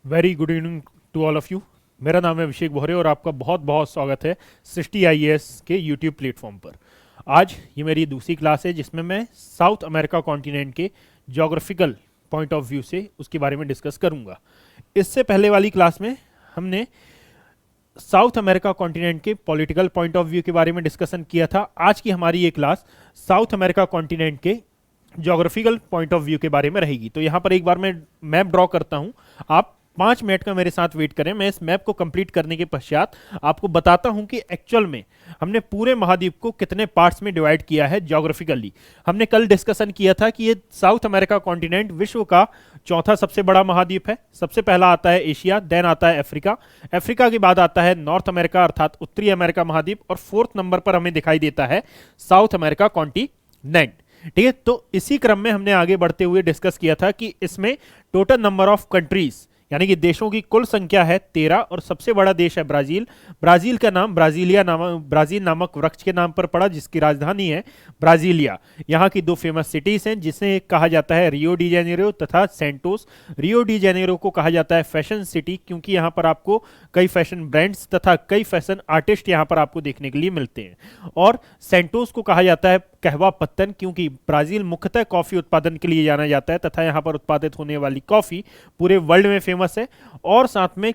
Very good evening to all of you. मेरा नाम है अभिषेक बोहरे और आपका बहुत बहुत स्वागत है सृष्टि आईएएस के यूट्यूब प्लेटफॉर्म पर। आज ये मेरी दूसरी क्लास है जिसमें मैं साउथ अमेरिका कॉन्टिनेंट के जोग्राफिकल पॉइंट ऑफ व्यू से उसके बारे में डिस्कस करूंगा। इससे पहले वाली क्लास में हमने साउथ अमेरिका कॉन्टिनेंट के पॉलिटिकल पॉइंट ऑफ व्यू के बारे में डिस्कशन किया था। आज की हमारी ये क्लास साउथ अमेरिका कॉन्टिनेंट के जोग्राफिकल पॉइंट ऑफ व्यू के बारे में रहेगी। तो यहाँ पर एक बार मैं मैप ड्रॉ करता हूँ, आप 5 मिनट का मेरे साथ वेट करें। मैं इस मैप को कंप्लीट करने के पश्चात आपको बताता हूं कि एक्चुअल में हमने पूरे महाद्वीप को कितने पार्ट्स में डिवाइड किया है ज्योग्राफिकली। हमने कल डिस्कशन किया था कि ये साउथ अमेरिका कॉन्टिनेंट विश्व का चौथा सबसे बड़ा महाद्वीप है। सबसे पहला आता है एशिया, देन आता है अफ्रीका, अफ्रीका के बाद आता है नॉर्थ अमेरिका अर्थात उत्तरी अमेरिका महाद्वीप, और फोर्थ नंबर पर हमें दिखाई देता है साउथ अमेरिका कॉन्टिनेंट। ठीक है, तो इसी क्रम में हमने आगे बढ़ते हुए डिस्कस किया था कि इसमें टोटल नंबर ऑफ कंट्रीज यानी कि देशों की कुल संख्या है 13 और सबसे बड़ा देश है ब्राजील। ब्राजील का नाम ब्राजील नामक वृक्ष के नाम पर पड़ा जिसकी राजधानी है ब्राजीलिया। यहाँ की दो फेमस सिटीज हैं जिसे कहा जाता है रियो डी जेनेरो तथा सेंटोस। रियो डी जेनेरो को कहा जाता है फैशन सिटी क्योंकि यहाँ पर आपको कई फैशन ब्रांड्स तथा कई फैशन आर्टिस्ट यहाँ पर आपको देखने के लिए मिलते हैं। और सेंटोस को कहा जाता है कहवा पत्तन क्योंकि ब्राजील मुख्यतः कॉफी उत्पादन के लिए जाना जाता है तथा यहाँ पर उत्पादित होने वाली कॉफी पूरे वर्ल्ड में फेमस है। और साथ में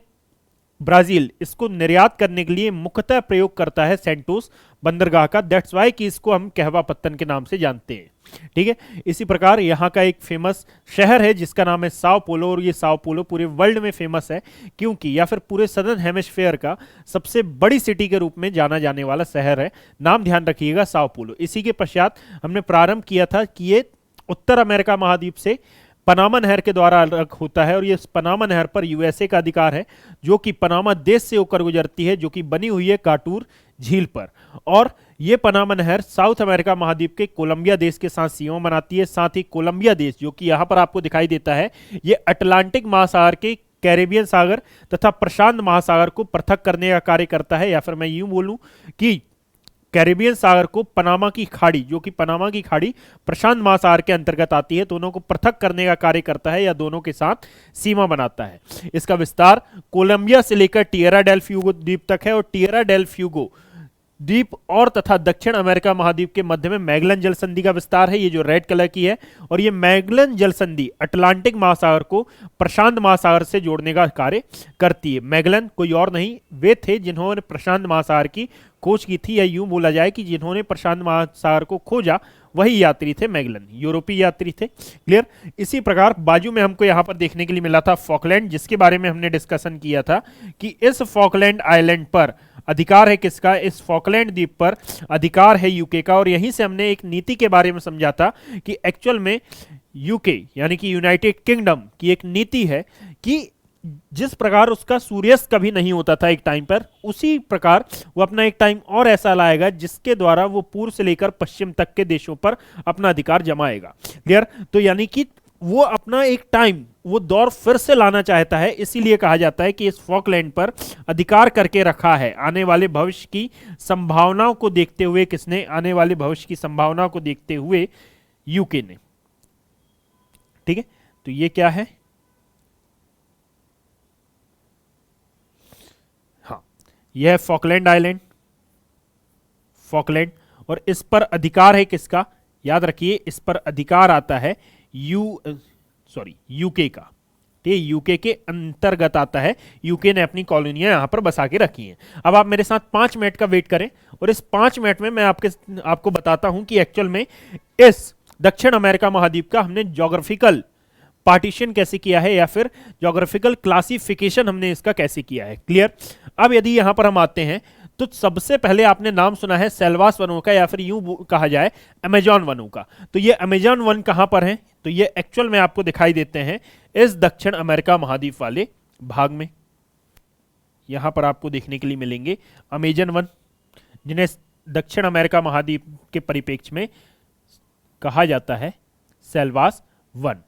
ब्राजील इसको निर्यात करने के लिए मुख्यतः प्रयोग करता है सेंटोस बंदरगाह का। दैट्स वाई कि इसको हम कहवा पत्तन के नाम से जानते हैं। ठीक है, इसी प्रकार यहाँ का एक फेमस शहर है जिसका नाम है साओ पोलो, और ये साओ पोलो पूरे वर्ल्ड में फेमस है क्योंकि या फिर पूरे सदर्न हेमिस्फेयर का सबसे बड़ी सिटी के रूप में जाना जाने वाला शहर है। नाम ध्यान रखिएगा, साओ पोलो। इसी के पश्चात हमने प्रारंभ किया था कि ये उत्तर अमेरिका महाद्वीप से पनामा नहर के द्वारा अलग होता है और ये पनामा नहर पर यूएसए का अधिकार है जो कि पनामा देश से होकर गुजरती है, जो कि बनी हुई है काटूर झील पर। और ये पनामा नहर साउथ अमेरिका महाद्वीप के कोलंबिया देश के साथ सीमा बनाती है। साथ ही कोलंबिया देश जो कि यहाँ पर आपको दिखाई देता है, ये अटलांटिक महासागर के कैरेबियन सागर तथा प्रशांत महासागर को पृथक करने का कार्य करता है, या फिर मैं यूं बोलूं कि कैरेबियन सागर को पनामा की खाड़ी जो कि पनामा की खाड़ी प्रशांत महासागर के अंतर्गत आती है, दोनों को पृथक करने का कार्य करता है या दोनों के साथ सीमा बनाता है। इसका विस्तार कोलंबिया से लेकर टिएरा डेल फ्यूगो द्वीप तक है और टिएरा डेल फ्यूगो द्वीप और तथा दक्षिण अमेरिका महाद्वीप के मध्य में मैगलन जल संधि का विस्तार है, ये जो रेड कलर की है। और ये मैगलन जल संधि अटलांटिक महासागर को प्रशांत महासागर से जोड़ने का कार्य करती है। मैगलन कोई और नहीं, वे थे जिन्होंने प्रशांत महासागर की खोज की थी, या यूं बोला जाए कि जिन्होंने प्रशांत महासागर को खोजा वही यात्री थे मैगलन, यूरोपीय यात्री थे। क्लियर। इसी प्रकार बाजू में हमको यहां पर देखने के लिए मिला था फॉकलैंड, जिसके बारे में हमने डिस्कशन किया था कि इस फॉकलैंड आइलैंड पर अधिकार है किसका। इस फॉकलैंड द्वीप पर अधिकार है यूके का। और यहीं से हमने एक नीति के बारे में समझा था कि एक्चुअल में यूके यानी कि यूनाइटेड किंगडम की एक नीति है कि जिस प्रकार उसका सूर्यास्त कभी नहीं होता था एक टाइम पर, उसी प्रकार वो अपना एक टाइम और ऐसा लाएगा जिसके द्वारा वो पूर्व से लेकर पश्चिम तक के देशों पर अपना अधिकार जमाएगा। क्लियर। तो यानी कि वो अपना एक टाइम वो दौर फिर से लाना चाहता है, इसीलिए कहा जाता है कि इस फॉकलैंड पर अधिकार करके रखा है आने वाले भविष्य की संभावनाओं को देखते हुए। किसने? आने वाले भविष्य की संभावनाओं को देखते हुए यूके ने। ठीक है, तो ये क्या है? हाँ, यह है फॉकलैंड आइलैंड, फॉकलैंड। और इस पर अधिकार है किसका? याद रखिए, इस पर अधिकार आता है यूके का। ठीक है, यूके के अंतर्गत आता है। यूके ने अपनी कॉलोनियां यहां पर बसा के रखी हैं। अब आप मेरे साथ 5 मिनट का वेट करें और इस 5 मिनट में मैं आपको बताता हूं कि एक्चुअल में इस दक्षिण अमेरिका महाद्वीप का हमने ज्योग्राफिकल पार्टीशन कैसे किया है या फिर ज्योग्राफिकल क्लासिफिकेशन हमने इसका कैसे किया है। क्लियर। अब यदि यहां पर हम आते हैं तो सबसे पहले आपने नाम सुना है सेल्वास वनों का, या फिर यूं कहा जाए अमेजॉन वनों का। तो ये अमेजॉन वन कहां पर है? तो ये एक्चुअल में आपको दिखाई देते हैं इस दक्षिण अमेरिका महाद्वीप वाले भाग में। यहां पर आपको देखने के लिए मिलेंगे अमेजन वन, जिन्हें दक्षिण अमेरिका महाद्वीप के परिप्रेक्ष्य में कहा जाता है सेल्वास वन।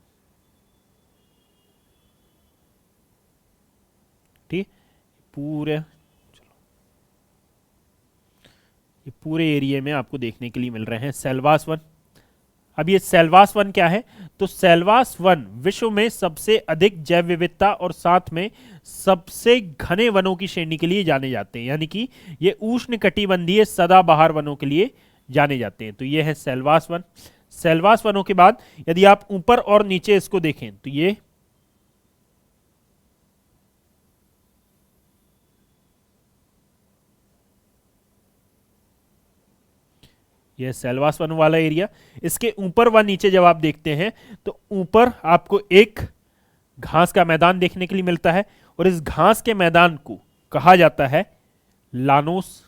ठीक, ये पूरे एरिया में आपको देखने के लिए मिल रहे हैं सेल्वास वन। अब ये सेल्वास वन क्या है? तो सेल्वास वन विश्व में सबसे अधिक जैव विविधता और साथ में सबसे घने वनों की श्रेणी के लिए जाने जाते हैं, यानी कि ये उष्णकटिबंधीय सदाबहार वनों के लिए जाने जाते हैं। तो ये है सेल्वास वन। सेल्वास वनों के बाद यदि आप ऊपर और नीचे इसको देखें तो ये सेल्वास वन वाला एरिया। इसके ऊपर व नीचे जब आप देखते हैं तो ऊपर आपको एक घास का मैदान देखने के लिए मिलता है और इस घास के मैदान को कहा जाता है लानोस।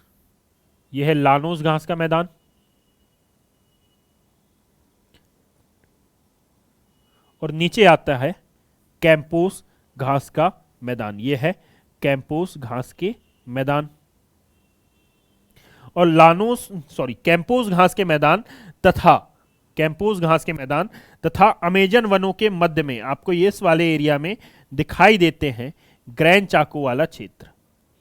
यह है लानोस घास का मैदान। और नीचे आता है कैंपोस घास का मैदान। यह है कैंपोस घास के मैदान। और कैंपोस घास के मैदान तथा अमेजन वनों के मध्य में आपको इस वाले एरिया में दिखाई देते हैं ग्रैंड चाको वाला क्षेत्र।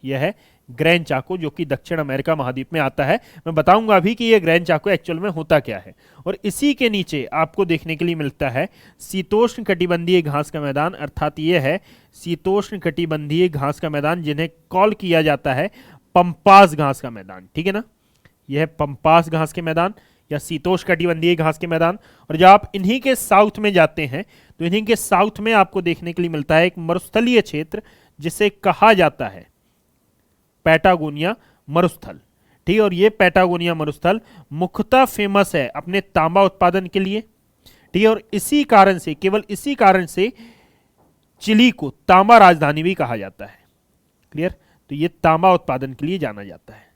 यह है ग्रैंड चाको, जो कि दक्षिण अमेरिका महाद्वीप में आता है। मैं बताऊंगा अभी कि यह ग्रैंड चाको एक्चुअल में होता क्या है। और इसी के नीचे आपको देखने के लिए मिलता है शीतोष्ण कटिबंधीय घास का मैदान, अर्थात यह है शीतोष्ण कटिबंधीय घास का मैदान, जिन्हें कॉल किया जाता है पंपास घास का मैदान। ठीक है ना, यह है पंपास घास के मैदान या शीतोष्ण कटिबंधीय घास के मैदान। और जब आप इन्हीं के साउथ में जाते हैं तो इन्हीं के साउथ में आपको देखने के लिए मिलता है एक मरुस्थलीय क्षेत्र, जिसे कहा जाता है पैटागोनिया मरुस्थल। ठीक है, और ये पैटागोनिया मरुस्थल मुख्यतः फेमस है अपने तांबा उत्पादन के लिए। ठीक है, और इसी कारण से, केवल इसी कारण से चिली को तांबा राजधानी भी कहा जाता है। क्लियर? तो ये तांबा उत्पादन के लिए जाना जाता है।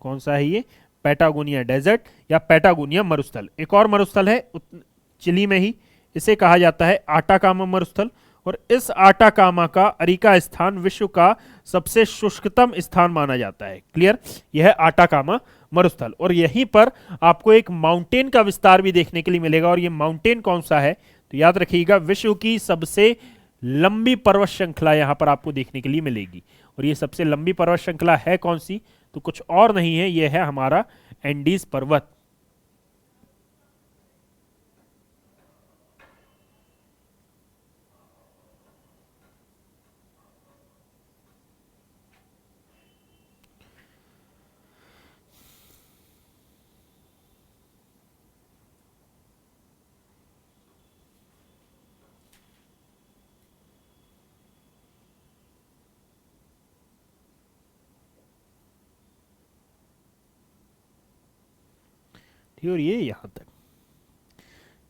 कौन सा है ये? पैटागोनिया डेजर्ट या पैटागोनिया मरुस्थल। एक और मरुस्थल है चिली में ही, इसे कहा जाता है आटाकामा मरुस्थल। और इस आटाकामा का अरिका स्थान विश्व का सबसे शुष्कतम स्थान माना जाता है। क्लियर? यह है आटाकामा मरुस्थल। और यहीं पर आपको एक माउंटेन का विस्तार भी देखने के लिए मिलेगा। और यह माउंटेन कौन सा है? तो याद रखिएगा, विश्व की सबसे लंबी पर्वत श्रृंखला यहां पर आपको देखने के लिए मिलेगी। और ये सबसे लंबी पर्वत श्रृंखला है कौन सी? तो कुछ और नहीं है, यह है हमारा एंडीज पर्वत। ठीक है, और ये यहां तक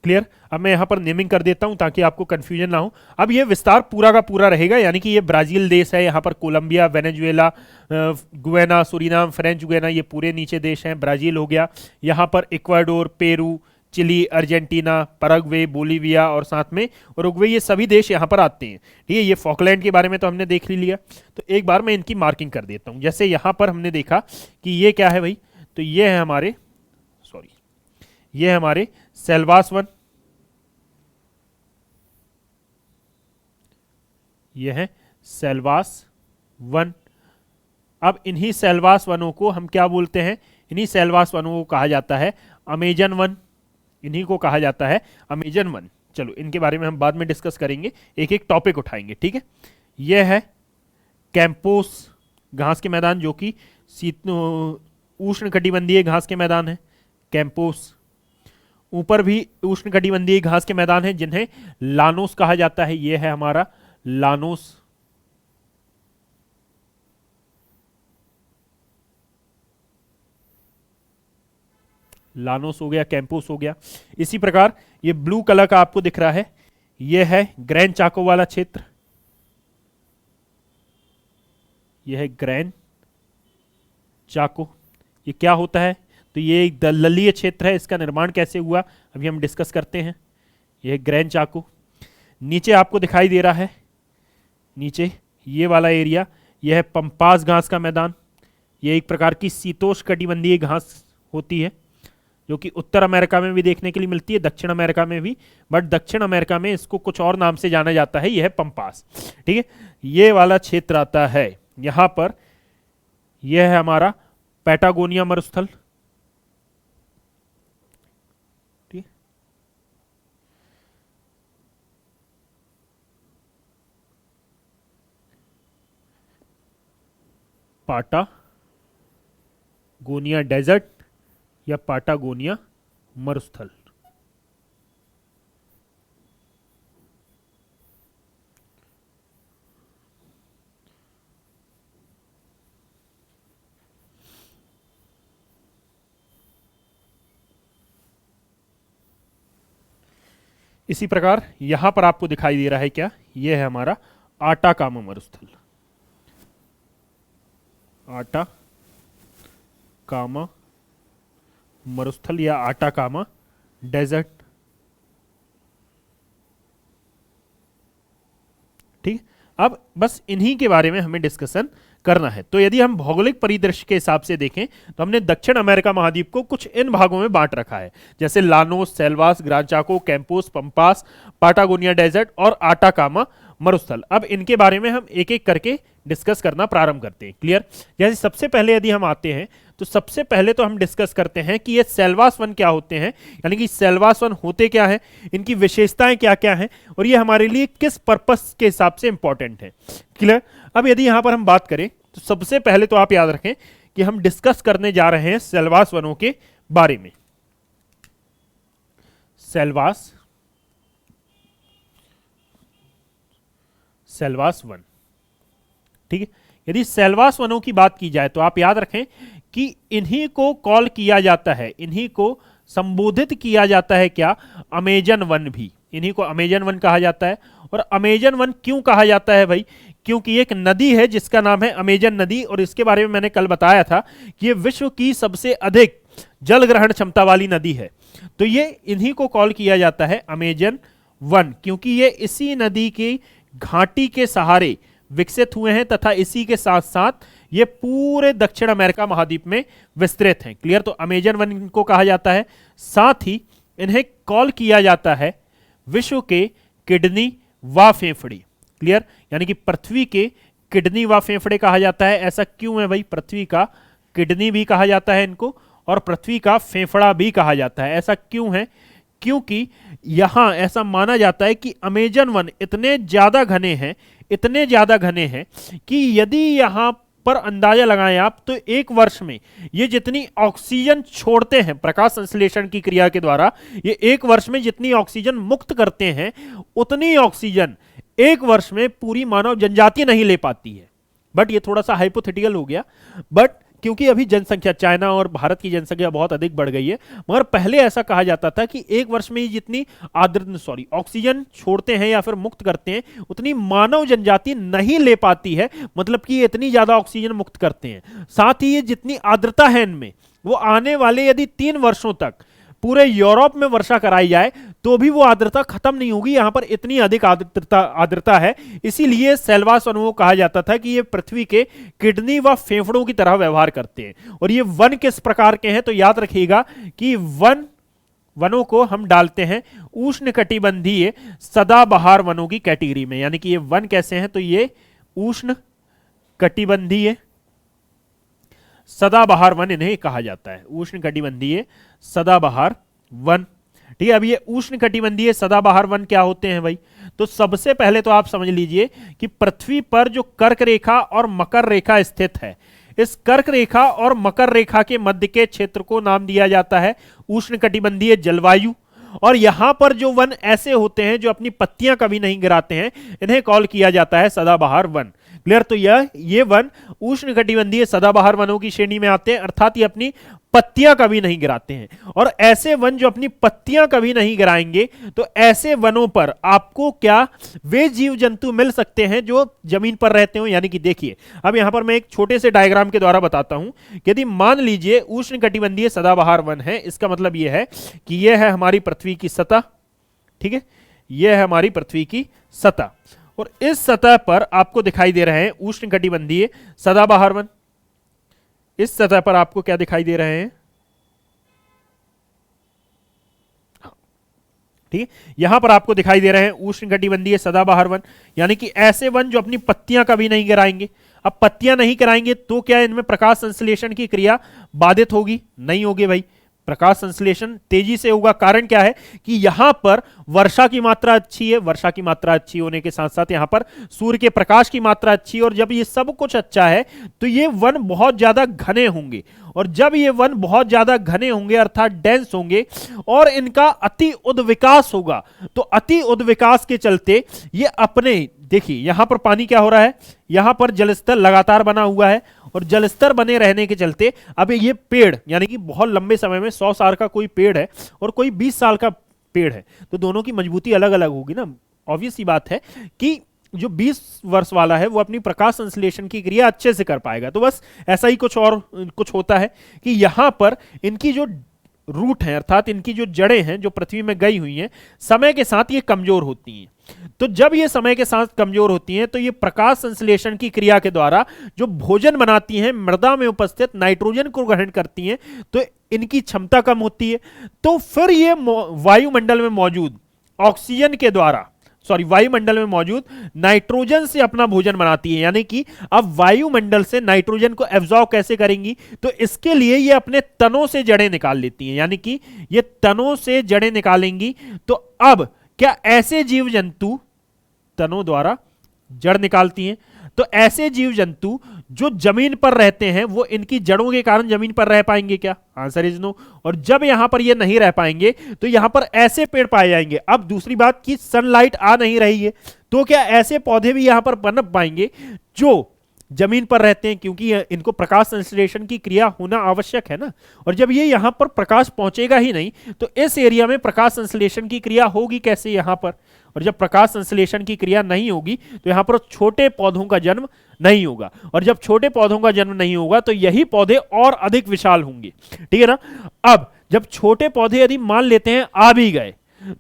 क्लियर। अब मैं यहां पर नेमिंग कर देता हूं ताकि आपको कंफ्यूजन ना हो। अब ये विस्तार पूरा का पूरा रहेगा, यानी कि ये ब्राजील देश है, यहां पर Colombia, Venezuela, Guyana, Suriname, French Guiana, ये पूरे नीचे देश हैं। ब्राजील हो गया, यहां पर Ecuador, Peru, Chile, Argentina, Paraguay, Bolivia और साथ में उरुग्वे, ये सभी देश यहां पर आते हैं। ठीक है, ये फॉकलैंड के बारे में तो हमने देख ही लिया। तो एक बार मैं इनकी मार्किंग कर देता हूं। जैसे यहां पर हमने देखा कि ये क्या है भाई, तो ये है हमारे ये है हमारे सेल्वास वन, ये है सेल्वास वन। अब इन्हीं सेल्वास वनों को हम क्या बोलते हैं? इन्हीं सेल्वास वनों को कहा जाता है अमेजन वन। इन्हीं को कहा जाता है अमेजन वन। चलो, इनके बारे में हम बाद में डिस्कस करेंगे, एक एक टॉपिक उठाएंगे। ठीक है, यह है कैंपोस घास के मैदान, जो कि उष्णकटिबंधीय घास के मैदान है। कैंपोस ऊपर भी उष्णकटिबंधीय घास के मैदान हैं, जिन्हें लानोस कहा जाता है। यह है हमारा लानोस। लानोस हो गया, कैंपोस हो गया। इसी प्रकार ये ब्लू कलर का आपको दिख रहा है, यह है ग्रैंड चाको वाला क्षेत्र। यह है ग्रैंड चाको। ये क्या होता है? तो ये एक दलदलीय क्षेत्र है। इसका निर्माण कैसे हुआ अभी हम डिस्कस करते हैं। यह ग्रैंड चाको। नीचे आपको दिखाई दे रहा है, नीचे ये वाला एरिया, यह है पंपास घास का मैदान। यह एक प्रकार की शीतोष्णकटिबंधीय घास होती है, जो कि उत्तर अमेरिका में भी देखने के लिए मिलती है, दक्षिण अमेरिका में भी। बट दक्षिण अमेरिका में इसको कुछ और नाम से जाना जाता है, यह है पंपास। ठीक है, ये वाला क्षेत्र आता है यहां पर। यह है हमारा पैटागोनिया मरुस्थल। पाटागोनिया डेजर्ट या पाटागोनिया मरुस्थल। इसी प्रकार यहां पर आपको दिखाई दे रहा है क्या, यह है हमारा आटाकामा मरुस्थल। आटाकामा मरुस्थल या आटाकामा डेजर्ट। ठीक, अब बस इन्हीं के बारे में हमें डिस्कशन करना है। तो यदि हम भौगोलिक परिदृश्य के हिसाब से देखें तो हमने दक्षिण अमेरिका महाद्वीप को कुछ इन भागों में बांट रखा है, जैसे लानोस, सेल्वास, ग्रान चाको, कैंपोस, पंपास, पाटागोनिया डेजर्ट और आटाकामा मरुस्थल। अब इनके बारे में हम एक एक करके डिस्कस करना प्रारंभ करते हैं। क्लियर? जैसे सबसे पहले यदि हम आते हैं तो सबसे पहले तो हम डिस्कस करते हैं कि ये सेल्वास वन क्या होते हैं, यानी कि सेल्वास वन होते क्या हैं, इनकी विशेषताएं क्या क्या हैं और ये हमारे लिए किस पर्पस के हिसाब से इंपॉर्टेंट है। क्लियर? अब यदि यहां पर हम बात करें तो सबसे पहले तो आप याद रखें कि हम डिस्कस करने जा रहे हैं सेल्वास वनों के बारे में। सेल्वास वन, ठीक है। यदि सेल्वास वनों की बात की जाए तो आप याद रखें कि इन्हीं को कॉल किया जाता है, इन्हीं को संबोधित किया जाता है क्या, अमेजन वन भी। इन्हीं को अमेजन वन कहा जाता है। और अमेजन वन क्यों कहा जाता है भाई? क्योंकि एक नदी है जिसका नाम है अमेजन नदी, और इसके बारे में मैंने कल बताया था कि ये विश्व की सबसे अधिक जल ग्रहण क्षमता वाली नदी है। तो ये इन्हीं को कॉल किया जाता है अमेजन वन, क्योंकि ये इसी नदी की घाटी के सहारे विकसित हुए हैं तथा इसी के साथ साथ ये पूरे दक्षिण अमेरिका महाद्वीप में विस्तृत हैं। क्लियर? तो अमेजन वन इनको कहा जाता है। साथ ही इन्हें कॉल किया जाता है विश्व के किडनी व फेफड़े। क्लियर? यानी कि पृथ्वी के किडनी व फेफड़े कहा जाता है। ऐसा क्यों है भाई? पृथ्वी का किडनी भी कहा जाता है इनको और पृथ्वी का फेफड़ा भी कहा जाता है। ऐसा क्यों है? क्योंकि यहां ऐसा माना जाता है कि अमेजन वन इतने ज्यादा घने हैं, इतने ज्यादा घने हैं कि यदि यहां पर अंदाजा लगाएं आप तो एक वर्ष में ये जितनी ऑक्सीजन छोड़ते हैं प्रकाश संश्लेषण की क्रिया के द्वारा, ये एक वर्ष में जितनी ऑक्सीजन मुक्त करते हैं उतनी ऑक्सीजन एक वर्ष में पूरी मानव जनजाति नहीं ले पाती है। बट ये थोड़ा सा हाइपोथेटिकल हो गया, बट क्योंकि अभी जनसंख्या, चाइना और भारत की जनसंख्या बहुत अधिक बढ़ गई है, मगर पहले ऐसा कहा जाता था कि एक वर्ष में जितनी ऑक्सीजन छोड़ते हैं या फिर मुक्त करते हैं उतनी मानव जनजाति नहीं ले पाती है, मतलब कि ये इतनी ज्यादा ऑक्सीजन मुक्त करते हैं। साथ ही ये जितनी आर्द्रता है इनमें, वो आने वाले यदि 3 वर्षों तक पूरे यूरोप में वर्षा कराई जाए तो भी वो आर्द्रता खत्म नहीं होगी। यहां पर इतनी अधिक आर्द्रता है, इसीलिए सेल्वास वनों को कहा जाता था कि ये पृथ्वी के किडनी व फेफड़ों की तरह व्यवहार करते हैं। और ये वन किस प्रकार के हैं तो याद रखिएगा कि वनों को हम डालते हैं उष्णकटिबंधीय सदाबहार वनों की कैटेगरी में। यानी कि ये वन कैसे हैं तो ये उष्णकटिबंधीय सदाबहार वन इन्हें कहा जाता है, उष्णकटिबंधीय सदाबहार वन। ठीक है, अब ये उष्णकटिबंधीय सदाबहार वन क्या होते हैं भाई? तो सबसे पहले तो आप समझ लीजिए कि पृथ्वी पर जो कर्क रेखा और मकर रेखा स्थित है, इस कर्क रेखा और मकर रेखा के मध्य के क्षेत्र को नाम दिया जाता है उष्णकटिबंधीय जलवायु। और यहां पर जो वन ऐसे होते हैं जो अपनी पत्तियां कभी नहीं गिराते हैं, इन्हें कॉल किया जाता है सदाबहार वन। क्लियर? तो ये वन उष्णकटिबंधीय सदाबहार वनों की श्रेणी में आते हैं, अर्थात ये अपनी पत्तियां कभी नहीं गिराते हैं। और ऐसे वन जो अपनी पत्तियां कभी नहीं गिराएंगे, तो ऐसे वनों पर आपको क्या वे जीव जंतु मिल सकते हैं जो जमीन पर रहते हो। यानी कि देखिए, अब यहां पर मैं एक छोटे से डायग्राम के द्वारा बताता हूं। यदि मान लीजिए उष्णकटिबंधीय सदाबहार वन है, इसका मतलब यह है कि यह है हमारी पृथ्वी की सतह। ठीक है, यह है हमारी पृथ्वी की सतह और इस सतह पर आपको दिखाई दे रहे हैं उष्णकटिबंधीय सदाबहार वन। इस सतह पर आपको क्या दिखाई दे रहे हैं? ठीक है, यहां पर आपको दिखाई दे रहे हैं उष्णकटिबंधीय सदाबहार वन, यानी कि ऐसे वन जो अपनी पत्तियां कभी नहीं गिराएंगे। अब पत्तियां नहीं गिराएंगे तो क्या इनमें प्रकाश संश्लेषण की क्रिया बाधित होगी? नहीं होगी भाई। प्रकाश संश्लेषण तेजी से होगा। कारण क्या है कि यहां पर वर्षा की मात्रा अच्छी है, वर्षा की मात्रा अच्छी होने के साथ साथ यहां पर सूर्य के प्रकाश की मात्रा अच्छी है, और जब ये सब कुछ अच्छा है तो ये वन बहुत ज्यादा घने होंगे, और जब ये वन बहुत ज्यादा घने होंगे अर्थात डेंस होंगे और इनका अति उद्विकास होगा, तो अति उद्विकास के चलते ये अपने, देखिए यहां पर पानी क्या हो रहा है, यहां पर जलस्तर लगातार बना हुआ है, और जलस्तर बने रहने के चलते अब ये पेड़ यानी कि बहुत लंबे समय में 100 साल का कोई पेड़ है और कोई 20 साल का पेड़ है, तो दोनों की मजबूती अलग अलग होगी ना। ऑब्वियस सी बात है कि जो 20 वर्ष वाला है वो अपनी प्रकाश संश्लेषण की क्रिया अच्छे से कर पाएगा। तो बस ऐसा ही कुछ होता है कि यहां पर इनकी जो रूट है अर्थात इनकी जो जड़ें हैं जो पृथ्वी में गई हुई हैं, समय के साथ ये कमजोर होती हैं। तो जब ये समय के साथ कमजोर होती हैं तो ये प्रकाश संश्लेषण की क्रिया के द्वारा जो भोजन बनाती हैं, मृदा में उपस्थित नाइट्रोजन को ग्रहण करती हैं, तो इनकी क्षमता कम होती है। तो फिर ये वायुमंडल में मौजूद ऑक्सीजन के द्वारा वायुमंडल में मौजूद नाइट्रोजन से अपना भोजन बनाती है। यानी कि अब वायुमंडल से नाइट्रोजन को एब्जॉर्ब कैसे करेंगी, तो इसके लिए ये अपने तनों से जड़ें निकाल लेती हैं, यानी कि ये तनों से जड़ें निकालेंगी। तो अब क्या ऐसे जीव जंतु तनों द्वारा जड़ निकालती हैं, तो ऐसे जीव जंतु जो जमीन पर रहते हैं वो इनकी जड़ों के कारण जमीन पर रह पाएंगे क्या? Answer is no. और जब यहां पर ये नहीं रह पाएंगे तो यहां पर ऐसे पेड़ पाए जाएंगे। अब दूसरी बात कि सनलाइट आ नहीं रही है, तो क्या ऐसे पौधे भी यहां पर पनप पाएंगे जो जमीन पर रहते हैं, क्योंकि इनको प्रकाश संश्लेषण की क्रिया होना आवश्यक है ना। और जब ये यहां पर प्रकाश पहुंचेगा ही नहीं तो इस एरिया में प्रकाश संश्लेषण की क्रिया होगी कैसे यहां पर, और जब प्रकाश संश्लेषण की क्रिया नहीं होगी तो यहां पर छोटे पौधों का जन्म नहीं होगा, और जब छोटे पौधों का जन्म नहीं होगा तो यही पौधे और अधिक विशाल होंगे। ठीक है ना। अब जब छोटे पौधे यदि मान लेते हैं आ भी गए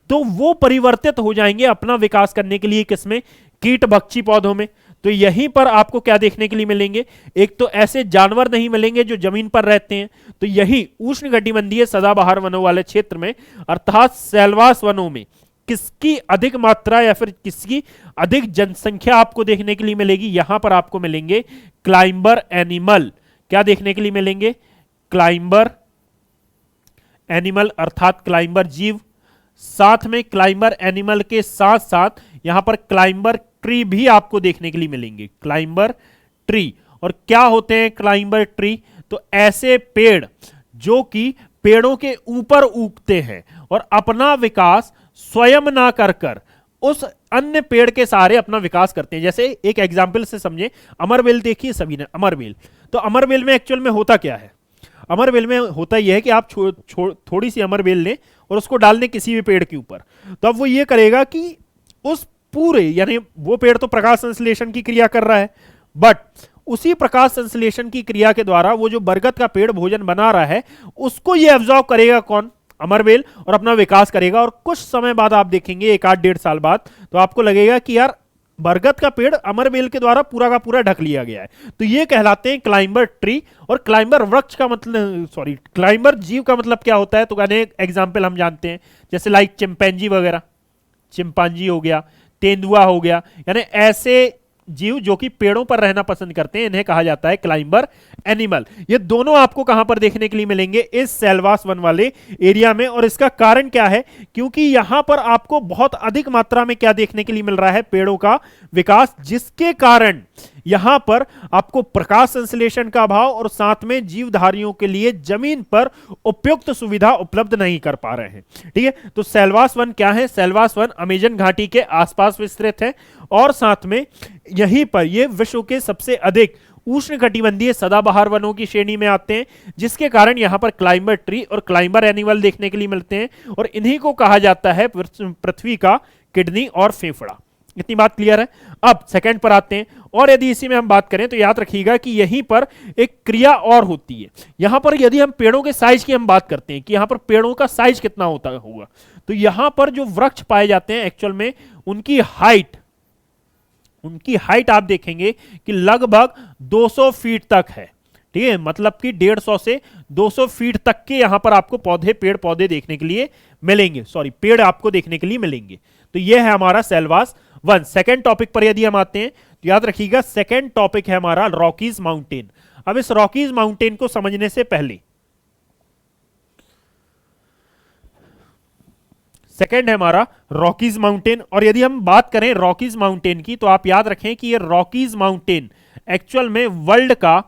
तो वो परिवर्तित हो जाएंगे अपना विकास करने के लिए किसमें, कीट भक्षी पौधों में। तो यहीं पर आपको क्या देखने के लिए मिलेंगे, एक तो ऐसे जानवर नहीं मिलेंगे जो जमीन पर रहते हैं, तो यही उष्णकटिबंधीय सदाबहार वनों वाले क्षेत्र में अर्थात सेल्वास वनों में किसकी अधिक मात्रा या फिर किसकी अधिक जनसंख्या आपको देखने के लिए मिलेगी, यहां पर आपको मिलेंगे क्लाइंबर एनिमल। क्या देखने के लिए मिलेंगे, क्लाइंबर एनिमल अर्थात क्लाइंबर जीव। साथ में क्लाइंबर एनिमल के साथ साथ यहां पर क्लाइंबर ट्री भी आपको देखने के लिए मिलेंगे, क्लाइंबर ट्री। और क्या होते हैं क्लाइंबर ट्री, तो ऐसे पेड़ जो कि पेड़ों के ऊपर उगते हैं और अपना विकास स्वयं ना कर उस अन्य पेड़ के सहारे अपना विकास करते हैं। जैसे एक एग्जाम्पल से समझे, अमरबेल देखिए सभी ने, अमरबेल। तो अमरबेल में एक्चुअल में होता क्या है, अमरबेल में होता यह है कि आप थोड़ी सी अमरबेल लें और उसको डाल दें किसी भी पेड़ के ऊपर, तो अब वो ये करेगा कि उस पूरे, यानी वो पेड़ तो प्रकाश संश्लेषण की क्रिया कर रहा है, बट उसी प्रकाश संश्लेषण की क्रिया के द्वारा वो जो बरगद का पेड़ भोजन बना रहा है उसको ये एब्जॉर्ब करेगा कौन, अमरबेल, और अपना विकास करेगा। और कुछ समय बाद आप देखेंगे, 1-8 साल बाद, तो आपको लगेगा कि यार बरगद का पेड़ अमरबेल के द्वारा पूरा का पूरा ढक लिया गया है। तो ये कहलाते हैं क्लाइंबर ट्री। और क्लाइंबर वृक्ष का मतलब, क्लाइंबर जीव का मतलब क्या होता है, तो अनेक एग्जाम्पल हम जानते हैं, जैसे लाइक चिंपैंजी वगैरह, चिंपांजी हो गया, तेंदुआ हो गया, यानी ऐसे जीव जो कि पेड़ों पर रहना पसंद करते हैं, इन्हें कहा जाता है क्लाइंबर एनिमल। ये दोनों आपको कहां पर देखने के लिए मिलेंगे, इस सेल्वास वन वाले एरिया में। और इसका कारण क्या है, क्योंकि यहां पर आपको बहुत अधिक मात्रा में क्या देखने के लिए मिल रहा है, पेड़ों का विकास, जिसके कारण यहां पर आपको प्रकाश संश्लेषण का अभाव और साथ में जीवधारियों के लिए जमीन पर उपयुक्त सुविधा उपलब्ध नहीं कर पा रहे हैं। ठीक है, तो सेल्वास वन क्या है, सेल्वास वन अमेजन घाटी के आसपास विस्तृत है, और साथ में यहीं पर ये विश्व के सबसे अधिक उष्णकटिबंधीय सदाबहार वनों की श्रेणी में आते हैं, जिसके कारण यहां पर क्लाइंबर ट्री और क्लाइंबर एनिमल देखने के लिए मिलते हैं, और इन्हीं को कहा जाता है पृथ्वी का किडनी और फेफड़ा। इतनी बात क्लियर है। अब सेकंड पर आते हैं, और यदि इसी में हम बात करें तो याद रखिएगा कि यहीं पर एक क्रिया और होती है। यहां पर यदि हम पेड़ों के साइज की हम बात करते हैं कि यहां पर पेड़ों का साइज कितना होता होगा, तो यहां पर जो वृक्ष पाए जाते हैं एक्चुअल में उनकी हाइट आप देखेंगे कि लगभग 200 फीट तक है। ठीक है, मतलब कि 150 से 200 फीट तक के यहां पर आपको पेड़ पौधे देखने के लिए मिलेंगे, पेड़ आपको देखने के लिए मिलेंगे। तो यह है हमारा सेल्वास वन। सेकेंड टॉपिक पर यदि हम आते हैं तो याद रखिएगा सेकेंड टॉपिक है हमारा रॉकीज माउंटेन। अब इस रॉकीज माउंटेन को समझने से पहले सेकंड है हमारा रॉकीज माउंटेन। और यदि हम बात करें रॉकीज माउंटेन की तो आप याद रखें कि ये रॉकीज माउंटेन एक्चुअल में वर्ल्ड का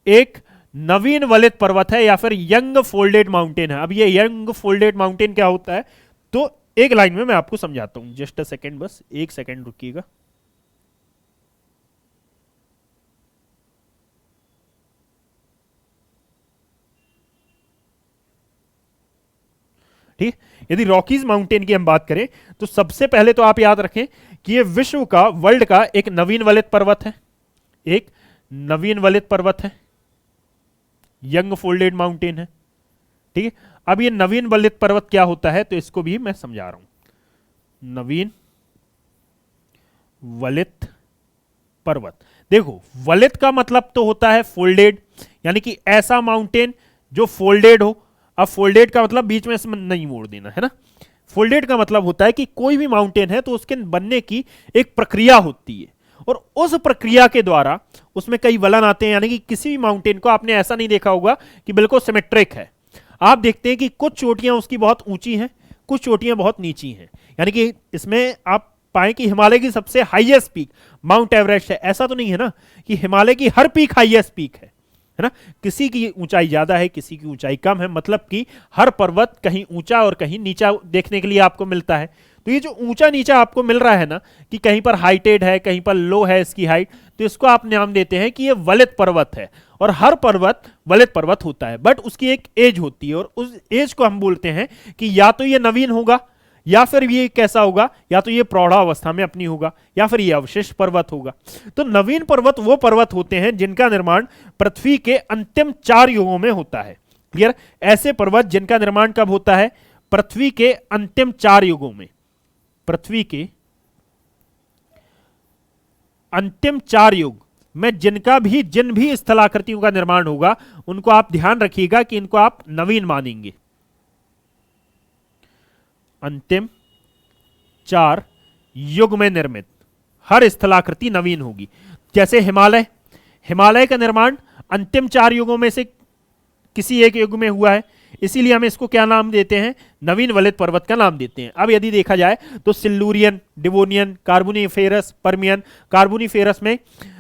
एक नवीन वलित पर्वत है या फिर यंग फोल्डेड माउंटेन है। अब ये यंग फोल्डेड माउंटेन क्या होता है तो एक लाइन में मैं आपको समझाता हूं, जस्ट अ सेकेंड, बस एक सेकेंड रुकिएगा। ठीक, यदि रॉकीज माउंटेन की हम बात करें तो सबसे पहले तो आप याद रखें कि ये विश्व का, वर्ल्ड का एक नवीन वलित पर्वत है, एक नवीन वलित पर्वत है, यंग फोल्डेड माउंटेन है। ठीक है, अब ये नवीन वलित पर्वत क्या होता है तो इसको भी मैं समझा रहा हूं। नवीन वलित पर्वत, देखो वलित का मतलब तो होता है फोल्डेड, यानी कि ऐसा माउंटेन जो फोल्डेड हो। अब फोल्डेड का मतलब बीच में से नहीं मोड़ देना है ना। फोल्डेड का मतलब होता है कि कोई भी माउंटेन है तो उसके बनने की एक प्रक्रिया होती है और उस प्रक्रिया के द्वारा उसमें कई वलन आते हैं। यानी कि किसी भी माउंटेन को आपने ऐसा नहीं देखा होगा कि बिल्कुल सिमेट्रिक है। आप देखते हैं कि कुछ चोटियां उसकी बहुत ऊंची हैं, कुछ चोटियां बहुत नीची हैं। यानी कि इसमें आप पाएं कि हिमालय की सबसे हाईएस्ट पीक माउंट एवरेस्ट है, ऐसा तो नहीं है ना कि हिमालय की हर पीक हाईएस्ट पीक है ना। किसी की ऊंचाई ज्यादा है, किसी की ऊंचाई कम है, मतलब कि हर पर्वत कहीं ऊंचा और कहीं नीचा देखने के लिए आपको मिलता है। तो ये जो ऊंचा नीचा आपको मिल रहा है ना, कि कहीं पर हाइटेड है, कहीं पर लो है इसकी हाइट, तो इसको आप नाम देते हैं कि ये वलित पर्वत है। और हर पर्वत वलित पर्वत होता है, बट उसकी एक एज होती है और उस एज को हम बोलते हैं कि या तो ये नवीन होगा या फिर ये कैसा होगा, या तो ये प्रौढ़ावस्था में अपनी होगा या फिर ये अवशिष्ट पर्वत होगा। तो नवीन पर्वत वो पर्वत होते हैं जिनका निर्माण पृथ्वी के अंतिम 4 युगों में होता है। क्लियर, ऐसे पर्वत जिनका निर्माण कब होता है, पृथ्वी के अंतिम 4 युगों में। पृथ्वी के अंतिम 4 युग में जिन भी स्थलाकृतियों का निर्माण होगा उनको आप ध्यान रखिएगा कि इनको आप नवीन मानेंगे। अंतिम 4 युग में निर्मित हर स्थलाकृति नवीन होगी। जैसे हिमालय का निर्माण अंतिम 4 युगों में से किसी एक युग में हुआ है, इसीलिए हम इसको क्या नाम देते हैं, नवीन वलित पर्वत का नाम देते हैं। अब यदि देखा जाए तो सिल्लूरियन, डिवोनियन, कार्बोनिफेरस, पर्मियन। कार्बोनिफेरस में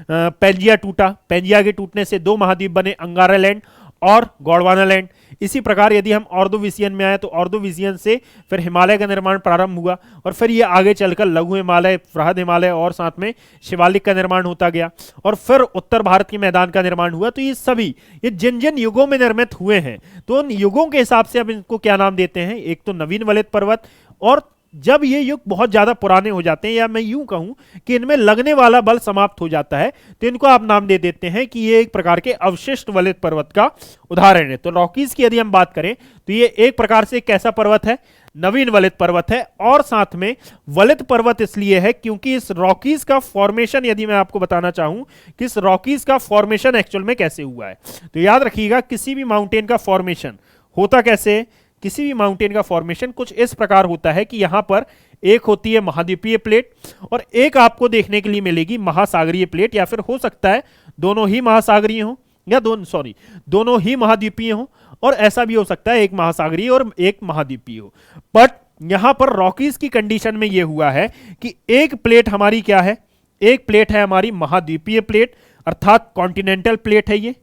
पेंजिया टूटा, पेंजिया के टूटने से 2 महाद्वीप बने, अंगारा लैंड और गोंडवाना लैंड। इसी प्रकार यदि हम ऑर्डोविशियन में आए तो ऑर्डोविशियन से फिर हिमालय का निर्माण प्रारंभ हुआ और फिर ये आगे चलकर लघु हिमालय, बृहद हिमालय और साथ में शिवालिक का निर्माण होता गया और फिर उत्तर भारत के मैदान का निर्माण हुआ। तो ये सभी ये जिन जिन युगों में निर्मित हुए हैं तो उन युगों के हिसाब से अब इनको क्या नाम देते हैं, एक तो नवीन वलित पर्वत, और जब ये युग बहुत ज्यादा पुराने हो जाते हैं या मैं यूं कहूं कि इनमें लगने वाला बल समाप्त हो जाता है तो इनको आप नाम दे देते हैं कि ये एक प्रकार के अवशिष्ट वलित पर्वत का उदाहरण है। तो रॉकीज की यदि हम बात करें तो ये एक प्रकार से कैसा पर्वत है, नवीन वलित पर्वत है। और साथ में वलित पर्वत इसलिए है क्योंकि इस रॉकीज का फॉर्मेशन, यदि मैं आपको बताना चाहूं कि इस रॉकीज का फॉर्मेशन एक्चुअल में कैसे हुआ है, तो याद रखिएगा किसी भी माउंटेन का फॉर्मेशन होता कैसे है, किसी भी माउंटेन का फॉर्मेशन कुछ इस प्रकार होता है कि यहां पर एक होती है महाद्वीपीय प्लेट और एक आपको देखने के लिए मिलेगी महासागरीय प्लेट, या फिर हो सकता है दोनों ही महासागरीय हो या दोनों ही महाद्वीपीय हो, और ऐसा भी हो सकता है एक महासागरीय और एक महाद्वीपीय हो। बट यहां पर रॉकीज की कंडीशन में यह हुआ है कि एक प्लेट हमारी क्या है, एक प्लेट है हमारी महाद्वीपीय प्लेट अर्थात कॉन्टिनेंटल प्लेट है, यह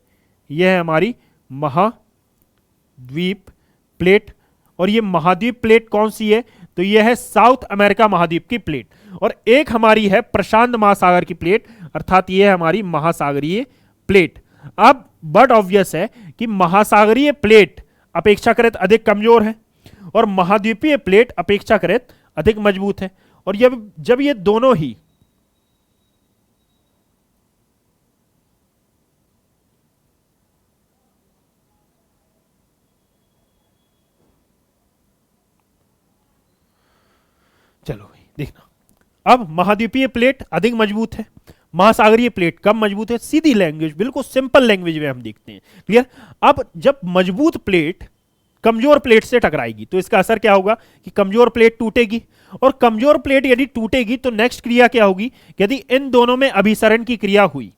है हमारी महाद्वीप प्लेट। और ये महाद्वीप प्लेट कौन सी है, तो यह है साउथ अमेरिका महाद्वीप की प्लेट। और एक हमारी है प्रशांत महासागर की प्लेट अर्थात यह है हमारी महासागरीय प्लेट। अब बट ऑब्वियस है कि महासागरीय प्लेट अपेक्षाकृत अधिक कमजोर है और महाद्वीपीय प्लेट अपेक्षाकृत अधिक मजबूत है। और जब ये दोनों ही चलो देखना, अब महाद्वीपीय प्लेट अधिक मजबूत है, महासागरीय प्लेट कम मजबूत है। सीधी लैंग्वेज, बिल्कुल सिंपल लैंग्वेज में हम देखते हैं। क्लियर, अब जब मजबूत प्लेट कमजोर प्लेट से टकराएगी तो इसका असर क्या होगा कि कमजोर प्लेट टूटेगी, और कमजोर प्लेट यदि टूटेगी तो नेक्स्ट क्रिया क्या होगी, यदि इन दोनों में अभिसरण की क्रिया हुई,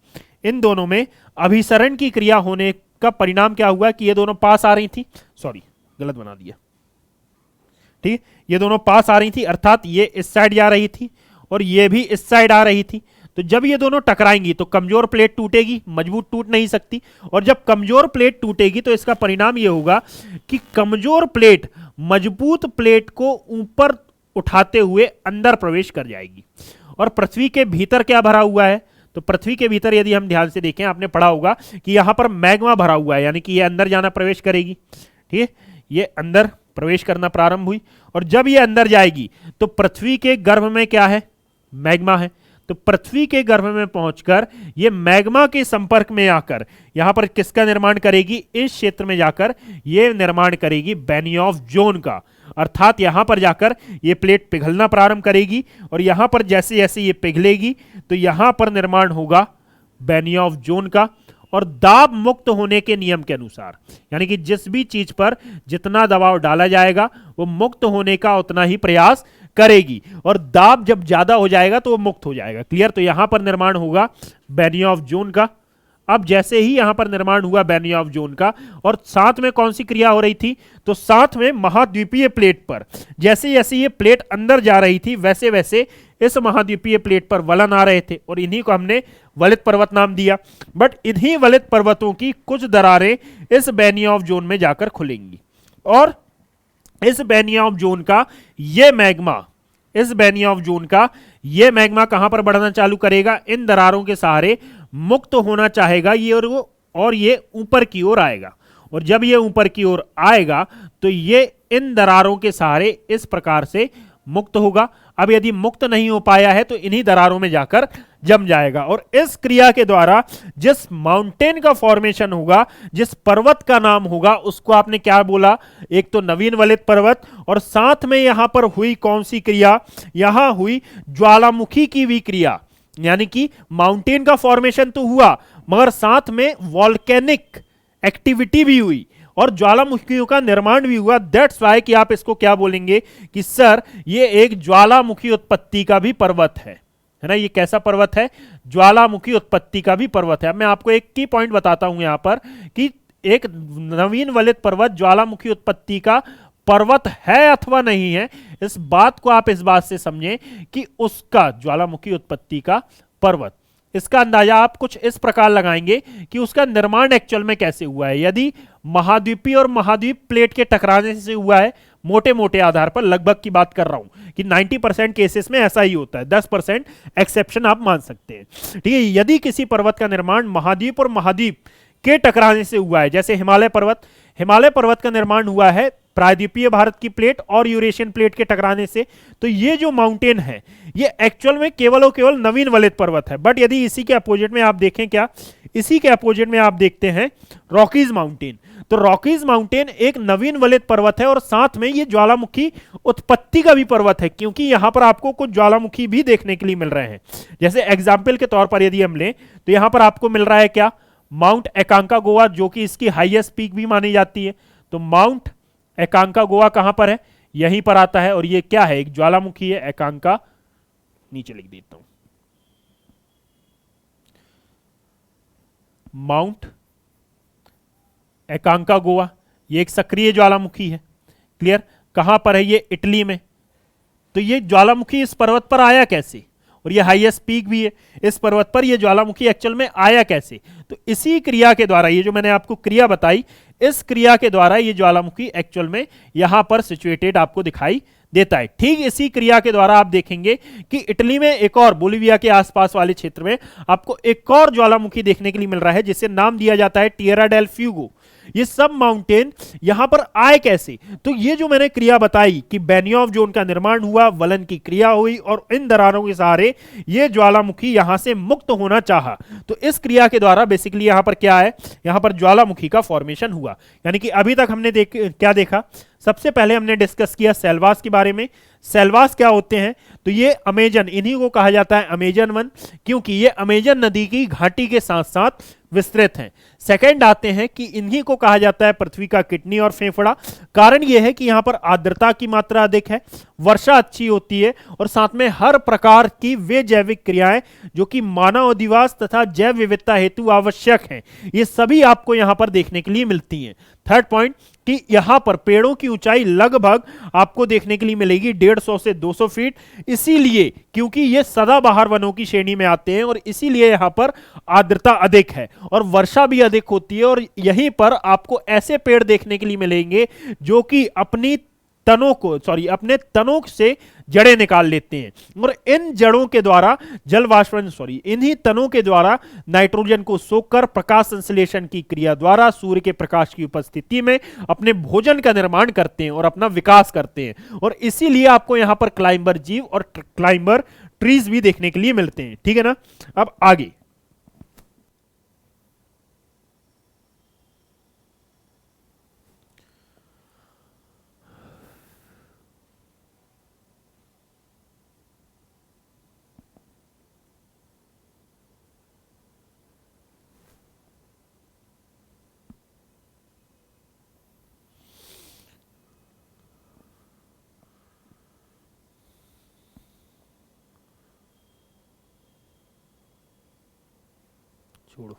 इन दोनों में अभिसरण की क्रिया होने का परिणाम क्या हुआ कि ये दोनों पास आ रही थी, सॉरी गलत बना दिया, ठीक, ये दोनों पास आ रही थी, अर्थात ये इस साइड जा रही थी और ये भी इस साइड आ रही थी। तो जब ये दोनों टकराएंगी तो कमजोर प्लेट टूटेगी, मजबूत टूट नहीं सकती। और जब कमजोर प्लेट टूटेगी तो इसका परिणाम ये होगा कि कमजोर प्लेट मजबूत प्लेट को ऊपर उठाते हुए अंदर प्रवेश कर जाएगी। और पृथ्वी के भीतर क्या भरा हुआ है, तो पृथ्वी के भीतर यदि हम ध्यान से देखें, आपने पढ़ा होगा कि यहां पर मैग्मा भरा हुआ है, यानी कि ये अंदर जाना प्रवेश करेगी। ठीक है, ये अंदर प्रवेश करना प्रारंभ हुई और जब ये अंदर जाएगी तो पृथ्वी के गर्भ में क्या है, मैग्मा है। तो पृथ्वी के गर्भ में पहुंचकर ये मैग्मा के संपर्क में आकर यहां पर किसका निर्माण करेगी, इस क्षेत्र में जाकर ये निर्माण करेगी बेनियोफ जोन का। अर्थात यहां पर जाकर ये प्लेट पिघलना प्रारंभ करेगी और यहां पर जैसे जैसे ये पिघलेगी तो यहां पर निर्माण होगा बेनियोफ जोन का। और दाब मुक्त होने के नियम के अनुसार, यानी कि जिस भी चीज पर जितना दबाव डाला जाएगा वो मुक्त होने का उतना ही प्रयास करेगी और दाब जब ज्यादा हो जाएगा तो वो मुक्त हो जाएगा। क्लियर, तो यहां पर निर्माण होगा बेनियोफ जोन का। अब जैसे ही यहां पर निर्माण हुआ बेनियोफ जोन का और साथ में कौन सी क्रिया हो रही थी, तो साथ में महाद्वीपीय प्लेट पर जैसे जैसे ये प्लेट अंदर जा रही थी वैसे वैसे इस महाद्वीपीय प्लेट पर वलन आ रहे थे और इन्हीं को हमने वलित पर्वत नाम दिया। बट इन्हीं वलित पर्वतों की कुछ दरारें इस बेनियोफ जोन में जाकर खुलेंगी और इस बेनियोफ जोन का ये मैग्मा, इस बेनियोफ जोन का ये मैग्मा कहां पर बढ़ना चालू करेगा, इन दरारों के सहारे मुक्त होना चाहेगा ये और ये ऊपर की ओर आएगा। और जब ये ऊपर की ओर आएगा तो ये इन दरारों के सहारे इस प्रकार से मुक्त होगा। अब यदि मुक्त नहीं हो पाया है तो इन्हीं दरारों में जाकर जम जाएगा और इस क्रिया के द्वारा जिस माउंटेन का फॉर्मेशन होगा, जिस पर्वत का नाम होगा, उसको आपने क्या बोला, एक तो नवीन वलित पर्वत और साथ में यहां पर हुई कौन सी क्रिया, यहां हुई ज्वालामुखी की भी क्रिया। यानी कि माउंटेन का फॉर्मेशन तो हुआ मगर साथ में वॉल्केनिक एक्टिविटी भी हुई और ज्वालामुखियों का निर्माण भी हुआ। दैट्स वाई कि आप इसको क्या बोलेंगे कि सर ये एक ज्वालामुखी उत्पत्ति का भी पर्वत है ना। ये कैसा पर्वत है, ज्वालामुखी उत्पत्ति का भी पर्वत है। अब मैं आपको एक की पॉइंट बताता हूं यहां पर कि एक नवीन वलित पर्वत ज्वालामुखी उत्पत्ति का पर्वत है अथवा नहीं है। इस बात को आप इस बात से समझें कि उसका ज्वालामुखी उत्पत्ति का पर्वत, इसका अंदाजा आप कुछ इस प्रकार लगाएंगे कि उसका निर्माण एक्चुअल में कैसे हुआ है। यदि महाद्वीपीय और महाद्वीप प्लेट के टकराने से हुआ है, मोटे मोटे आधार पर लगभग की बात कर रहा हूं कि 90% केसेस में ऐसा ही होता है, 10% एक्सेप्शन आप मान सकते हैं। ठीक है, यदि किसी पर्वत का निर्माण महाद्वीप और महाद्वीप के टकराने से हुआ है, जैसे हिमालय पर्वत का निर्माण हुआ है प्रायद्वीपीय भारत की प्लेट और यूरेशियन प्लेट के टकराने से, तो ये जो माउंटेन है ये एक्चुअल में केवल और केवल नवीन वलित पर्वत है। बट यदि इसी के अपोजिट में आप देखें, क्या इसी के अपोजिट में आप देखते हैं रॉकीज माउंटेन, तो रॉकीज माउंटेन एक नवीन वलित पर्वत है और साथ में ये ज्वालामुखी उत्पत्ति का भी पर्वत है, क्योंकि यहां पर आपको कुछ ज्वालामुखी भी देखने के लिए मिल रहे हैं। जैसे एग्जाम्पल के तौर पर यदि हम लें तो यहां पर आपको मिल रहा है क्या, माउंट एकांकागुआ, जो कि इसकी हाईएस्ट पीक भी मानी जाती है। तो माउंट एकांकागुआ कहां पर है, यहीं पर आता है और ये क्या है, एक ज्वालामुखी है, एकांका, नीचे लिख देता हूं, माउंट एकांकागुआ, ये एक सक्रिय ज्वालामुखी है। क्लियर, कहां पर है, ये इटली में। तो ये ज्वालामुखी इस पर्वत पर आया कैसे, और ये हाईएस्ट पीक भी है इस पर्वत पर, ये ज्वालामुखी एक्चुअल में आया कैसे, तो इसी क्रिया के द्वारा, ये जो मैंने आपको क्रिया बताई, इस क्रिया के द्वारा ये ज्वालामुखी एक्चुअल में यहां पर सिचुएटेड आपको दिखाई देता है। ठीक इसी क्रिया के द्वारा आप देखेंगे कि इटली में एक और, बोलिविया के आसपास वाले क्षेत्र में आपको एक और ज्वालामुखी देखने के लिए मिल रहा है जिसे नाम दिया जाता है टिएरा डेल फ्यूगो। ये सब माउंटेन यहां पर आए कैसे, तो ये जो मैंने क्रिया बताई कि बेनियोफ जोन का निर्माण हुआ, वलन की क्रिया हुई और इन दरारों के सहारे ये ज्वालामुखी यहां से मुक्त होना चाहा, तो इस क्रिया के द्वारा बेसिकली यहां पर क्या है, यहां पर ज्वालामुखी का फॉर्मेशन हुआ। यानी कि अभी तक हमने क्या देखा, सबसे पहले हमने डिस्कस किया सेल्वास के बारे में। सेल्वास क्या होते हैं, तो ये अमेजन, इन्हीं को कहा जाता है अमेजन वन, क्योंकि ये अमेजन नदी की घाटी के साथ साथ विस्तृत हैं। सेकंड आते हैं कि इन्हीं को कहा जाता है पृथ्वी का किडनी और फेफड़ा। कारण यह है कि यहां पर आर्द्रता की मात्रा अधिक है, वर्षा अच्छी होती है और साथ में हर प्रकार की वे जैविक क्रियाएं जो कि मानव अधिवास तथा जैव विविधता हेतु आवश्यक हैं, ये सभी आपको यहां पर देखने के लिए मिलती हैं। थर्ड पॉइंट कि यहां पर पेड़ों की ऊंचाई लगभग आपको देखने के लिए मिलेगी 150 से 200 फीट, इसीलिए क्योंकि ये सदाबहार वनों की श्रेणी में आते हैं और इसीलिए यहां पर आर्द्रता अधिक है और वर्षा भी अधिक होती है। और यहीं पर आपको ऐसे पेड़ देखने के लिए मिलेंगे जो कि अपने तनों से जड़ें निकाल लेते हैं और इन जड़ों के द्वारा इन्हीं तनों के द्वारा नाइट्रोजन को सोखकर प्रकाश संश्लेषण की क्रिया द्वारा सूर्य के प्रकाश की उपस्थिति में अपने भोजन का निर्माण करते हैं और अपना विकास करते हैं। और इसीलिए आपको यहां पर क्लाइंबर जीव और क्लाइंबर ट्रीज भी देखने के लिए मिलते हैं। ठीक है ना। अब आगे छोड़ो,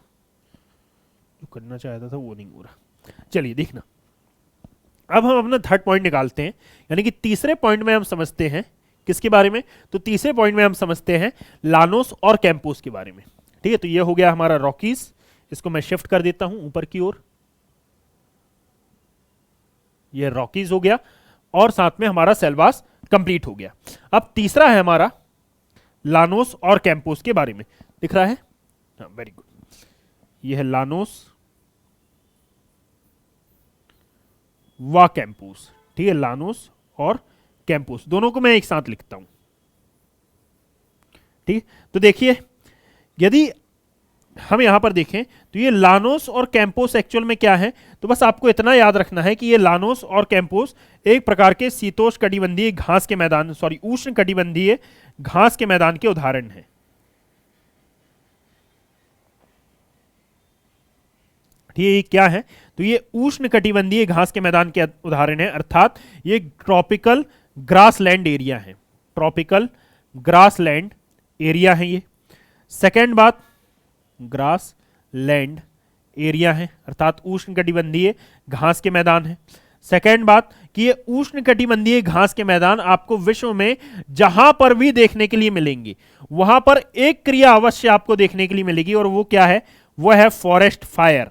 जो करना चाहता था वो नहीं हो रहा। चलिए देखना, अब हम अपना थर्ड पॉइंट निकालते हैं, यानी कि तीसरे पॉइंट में हम समझते हैं किसके बारे में, तो तीसरे पॉइंट में हम समझते हैं लानोस और कैंपोस के बारे में। ठीक है, तो ये हो गया हमारा रॉकीज, इसको मैं शिफ्ट कर देता हूं ऊपर की ओर, ये रॉकीज हो गया और साथ में हमारा सेल्वास कंप्लीट हो गया। अब तीसरा है हमारा लानोस और कैंपोस के बारे में, दिख रहा है, हाँ वेरी गुड, ये है लानोस व कैंपोस। ठीक है, लानोस और कैंपोस दोनों को मैं एक साथ लिखता हूं। ठीक, तो देखिए यदि हम यहां पर देखें तो ये लानोस और कैंपोस एक्चुअल में क्या है, तो बस आपको इतना याद रखना है कि ये लानोस और कैंपोस एक प्रकार के शीतोष्णकटिबंधीय घास के मैदान उष्ण कटिबंधीय घास के मैदान के उदाहरण हैं। ये क्या है, तो ये उष्ण कटिबंधीय घास के मैदान के उदाहरण है, अर्थात ये ट्रॉपिकल ग्रासलैंड एरिया है, ट्रॉपिकल ग्रासलैंड एरिया है ये। सेकेंड बात, ग्रास लैंड एरिया है अर्थात उष्ण कटिबंधीय घास के मैदान है। सेकेंड बात कि ये उष्ण कटिबंधीय घास के मैदान आपको विश्व में जहां पर भी देखने के लिए मिलेंगे वहां पर एक क्रिया अवश्य आपको देखने के लिए मिलेगी और वो क्या है, वो है फॉरेस्ट फायर,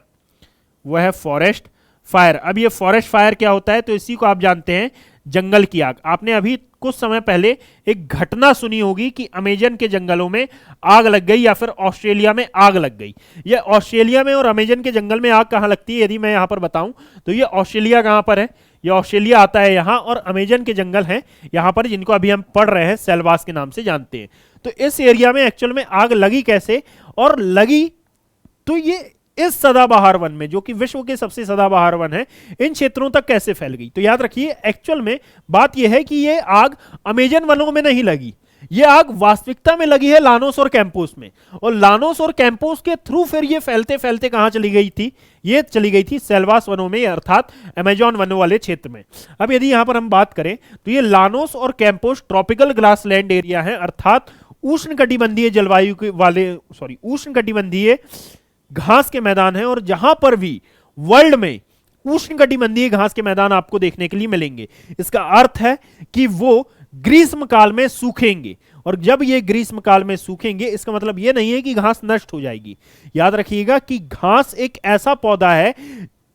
वो है फॉरेस्ट फायर। अब ये फॉरेस्ट फायर क्या होता है, तो इसी को आप जानते हैं जंगल की आग। आपने अभी कुछ समय पहले एक घटना सुनी होगी कि अमेजन के जंगलों में आग लग गई या फिर ऑस्ट्रेलिया में आग लग गई। ये ऑस्ट्रेलिया में और अमेजन के जंगल में आग कहां लगती है, यदि मैं यहां पर बताऊं तो ये ऑस्ट्रेलिया कहां पर है, ये ऑस्ट्रेलिया आता है यहां, और अमेजन के जंगल हैं यहां पर जिनको अभी हम पढ़ रहे हैं, सेल्वास के नाम से जानते हैं। तो इस एरिया में एक्चुअल में आग लगी कैसे, और लगी तो ये इस सदाबहार वन में जो कि विश्व के सबसे सदाबहार वन है, इन क्षेत्रों तक कैसे फैल गई। तो याद रखिए एक्चुअल में बात यह है कि ये आग अमेजन वनों में नहीं लगी, ये आग वास्तविकता में लगी है लानोस और कैंपोस में, और लानोस और कैंपोस के थ्रू फिर ये फैलते फैलते कहां चली गई थी, ये चली गई थी सेल्वास वनों में अर्थात अमेजन वनों वाले क्षेत्र में। अब यदि यहां पर हम बात करें तो ये लानोस और कैंपोस ट्रॉपिकल ग्रासलैंड एरिया है अर्थात उष्णकटिबंधीय जलवायु के वाले उष्णकटिबंधीय घास के मैदान है, और जहां पर भी वर्ल्ड में उष्णकटिबंधीय घास के मैदान आपको देखने के लिए मिलेंगे, इसका अर्थ है कि वो ग्रीष्म काल में सूखेंगे, और जब ये ग्रीष्म काल में सूखेंगे इसका मतलब ये नहीं है कि घास नष्ट हो जाएगी। याद रखिएगा कि घास एक ऐसा पौधा है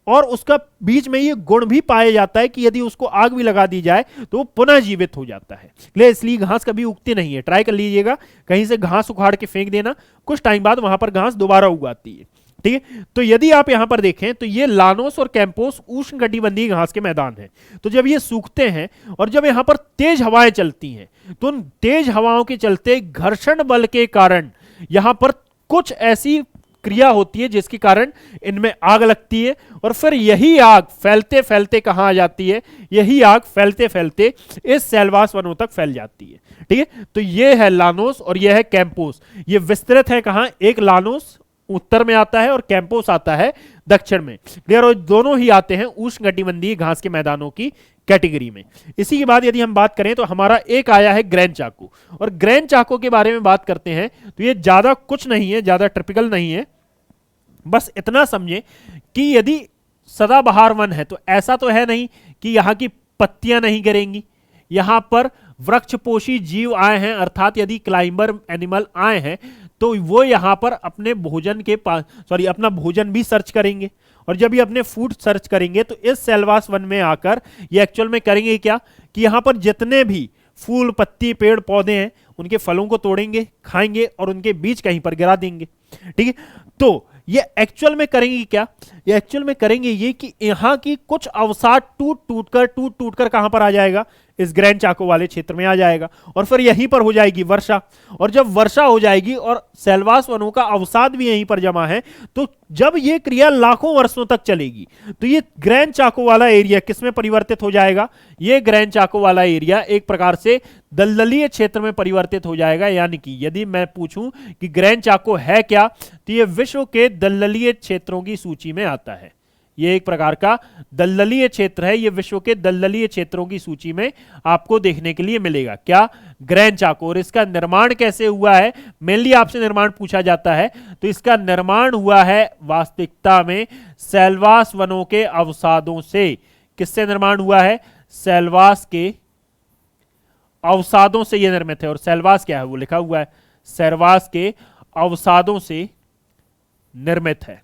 और उसका बीच में ये गुण भी पाया जाता है कि यदि उसको आग भी लगा दी जाए तो वो पुनः जीवित हो जाता है। इसलिए घास कभी उगती नहीं है, ट्राई कर लीजिएगा कहीं से घास उखाड़ के फेंक देना, कुछ टाइम बाद वहां पर घास दोबारा उगाती है। ठीक है, तो यदि आप यहां पर देखें तो ये लानोस और कैंपोस उष्णकटिबंधीय घास के मैदान हैं। तो जब ये सूखते हैं और जब यहां पर तेज हवाएं चलती हैं तो उन तेज हवाओं के चलते घर्षण बल के कारण यहां पर कुछ ऐसी क्रिया होती है जिसके कारण इनमें आग लगती है, और फिर यही आग फैलते फैलते कहां आ जाती है, यही आग फैलते फैलते इस सेल्वास वनों तक फैल जाती है। ठीक है, तो ये है लानोस और यह है कैंपोस, ये विस्तृत है कहां, एक लानोस उत्तर में आता है और कैंपोस आता है दक्षिण में। क्लियर? और दोनों ही आते हैं उष्णकटिबंधीय घास के मैदानों की कैटेगरी में। इसी के बाद यदि हम बात करें तो हमारा एक आया है ग्रैंड चाको, और ग्रैंड चाको के बारे में बात करते हैं तो ये ज्यादा कुछ नहीं है, ज्यादा टिपिकल नहीं है। बस इतना समझें कि यदि सदाबहार वन है तो ऐसा तो है नहीं कि यहां की पत्तियां नहीं गिरेंगी, यहां पर वृक्षपोषी जीव आए हैं, अर्थात यदि क्लाइंबर एनिमल आए हैं तो वो यहां पर अपने भोजन के पास अपना भोजन भी सर्च करेंगे, और जब ये अपने फूड सर्च करेंगे तो इस सेल्वास वन में आकर ये एक्चुअल में करेंगे क्या कि यहां पर जितने भी फूल पत्ती पेड़ पौधे हैं उनके फलों को तोड़ेंगे, खाएंगे और उनके बीज कहीं पर गिरा देंगे। ठीक है, तो ये एक्चुअल में करेंगे क्या, ये एक्चुअल में करेंगे ये कि यहां की कुछ अवसाद टूट टूट कर कहां पर आ जाएगा, इस ग्रैंड चाको वाले क्षेत्र में आ जाएगा, और फिर यहीं पर हो जाएगी वर्षा। और जब वर्षा हो जाएगी और सेल्वास वनों का अवसाद भी यहीं पर जमा है, तो जब ये क्रिया लाखों वर्षों तक चलेगी तो ये ग्रैंड चाको वाला एरिया किसमें परिवर्तित हो जाएगा, ये ग्रैंड चाको वाला एरिया एक प्रकार से दलदलीय क्षेत्र में परिवर्तित हो जाएगा। यानी कि यदि मैं पूछूं कि ग्रैंड चाको है क्या, तो ये विश्व के दलदलीय क्षेत्रों की सूची में आता है। ये एक प्रकार का दलदलीय क्षेत्र है, ये विश्व के दलदलीय क्षेत्रों की सूची में आपको देखने के लिए मिलेगा। क्या, ग्रैंड चाको। और इसका निर्माण कैसे हुआ है, मेनली आपसे निर्माण पूछा जाता है, तो इसका निर्माण हुआ है वास्तविकता में सेल्वास वनों के अवसादों से। किससे निर्माण हुआ है, सेल्वास के अवसादों से यह निर्मित है। और सेल्वास क्या है, वो लिखा हुआ है, सेल्वास के अवसादों से निर्मित है।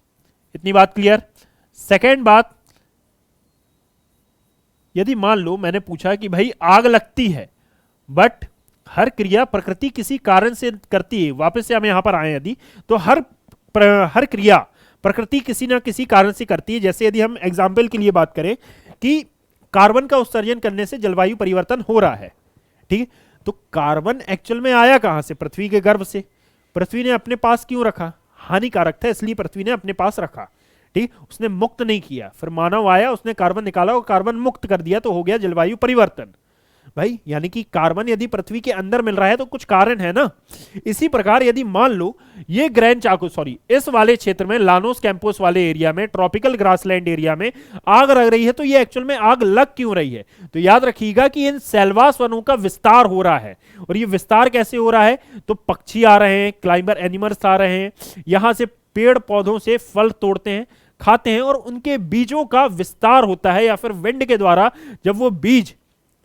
इतनी बात क्लियर। सेकेंड बात, यदि मान लो मैंने पूछा कि भाई आग लगती है, बट हर क्रिया प्रकृति किसी कारण से करती है, वापस से हम यहां पर आए यदि, तो हर क्रिया प्रकृति किसी ना किसी कारण से करती है। जैसे यदि हम एग्जाम्पल के लिए बात करें कि कार्बन का उत्सर्जन करने से जलवायु परिवर्तन हो रहा है, ठीक है, तो कार्बन एक्चुअल में आया कहां से, पृथ्वी के गर्भ से। पृथ्वी ने अपने पास क्यों रखा, हानिकारक था इसलिए पृथ्वी ने अपने पास रखा, ठीक, उसने मुक्त नहीं किया। फिर मानव आया, उसने कार्बन निकाला और कार्बन मुक्त कर दिया, तो हो गया जलवायु परिवर्तन। भाई यानी कि कार्बन यदि पृथ्वी के अंदर मिल रहा है तो कुछ कारण है ना। इसी प्रकार यदि मान लो ये ग्रैंड चाको इस वाले क्षेत्र में लानोस कैंपोस वाले एरिया में, ट्रॉपिकल ग्रासलैंड एरिया में आग लग रही है, तो ये एक्चुअल में आग लग क्यों रही है, तो याद रखिएगा कि इन सेल्वास वनों का विस्तार हो रहा है। और ये विस्तार कैसे हो रहा है, तो पक्षी आ रहे हैं, क्लाइंबर एनिमल्स आ रहे हैं, यहां से पेड़ पौधों से फल तोड़ते हैं, खाते हैं, और उनके बीजों का विस्तार होता है, या फिर विंड के द्वारा जब वो बीज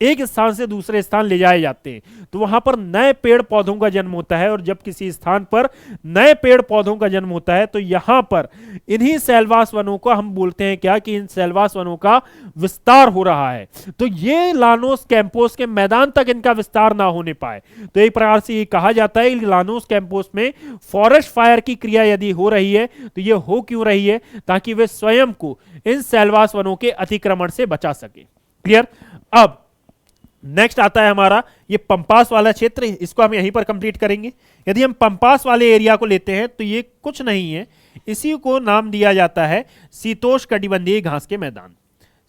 एक स्थान से दूसरे स्थान ले जाए जाते हैं तो वहां पर नए पेड़ पौधों का जन्म होता है। और जब किसी स्थान पर नए पेड़ पौधों का जन्म होता है तो यहां पर इन्हीं सेल्वास वनों को हम बोलते हैं क्या, कि इन सेल्वास वनों का विस्तार हो रहा है। तो ये लानोस कैंपोस के मैदान तक इनका विस्तार ना होने पाए, तो एक प्रकार से ये कहा जाता है लानोस कैंपोस में फॉरेस्ट फायर की क्रिया यदि हो रही है तो ये हो क्यों रही है, ताकि वे स्वयं को इन सेल्वास वनों के अतिक्रमण से बचा सके। क्लियर। अब नेक्स्ट आता है हमारा ये पंपास वाला क्षेत्र, इसको हम यहीं पर कंप्लीट करेंगे। यदि हम पंपास वाले एरिया को लेते हैं तो ये कुछ नहीं है, इसी को नाम दिया जाता है शीतोष्ण कटिबंधीय घास के मैदान।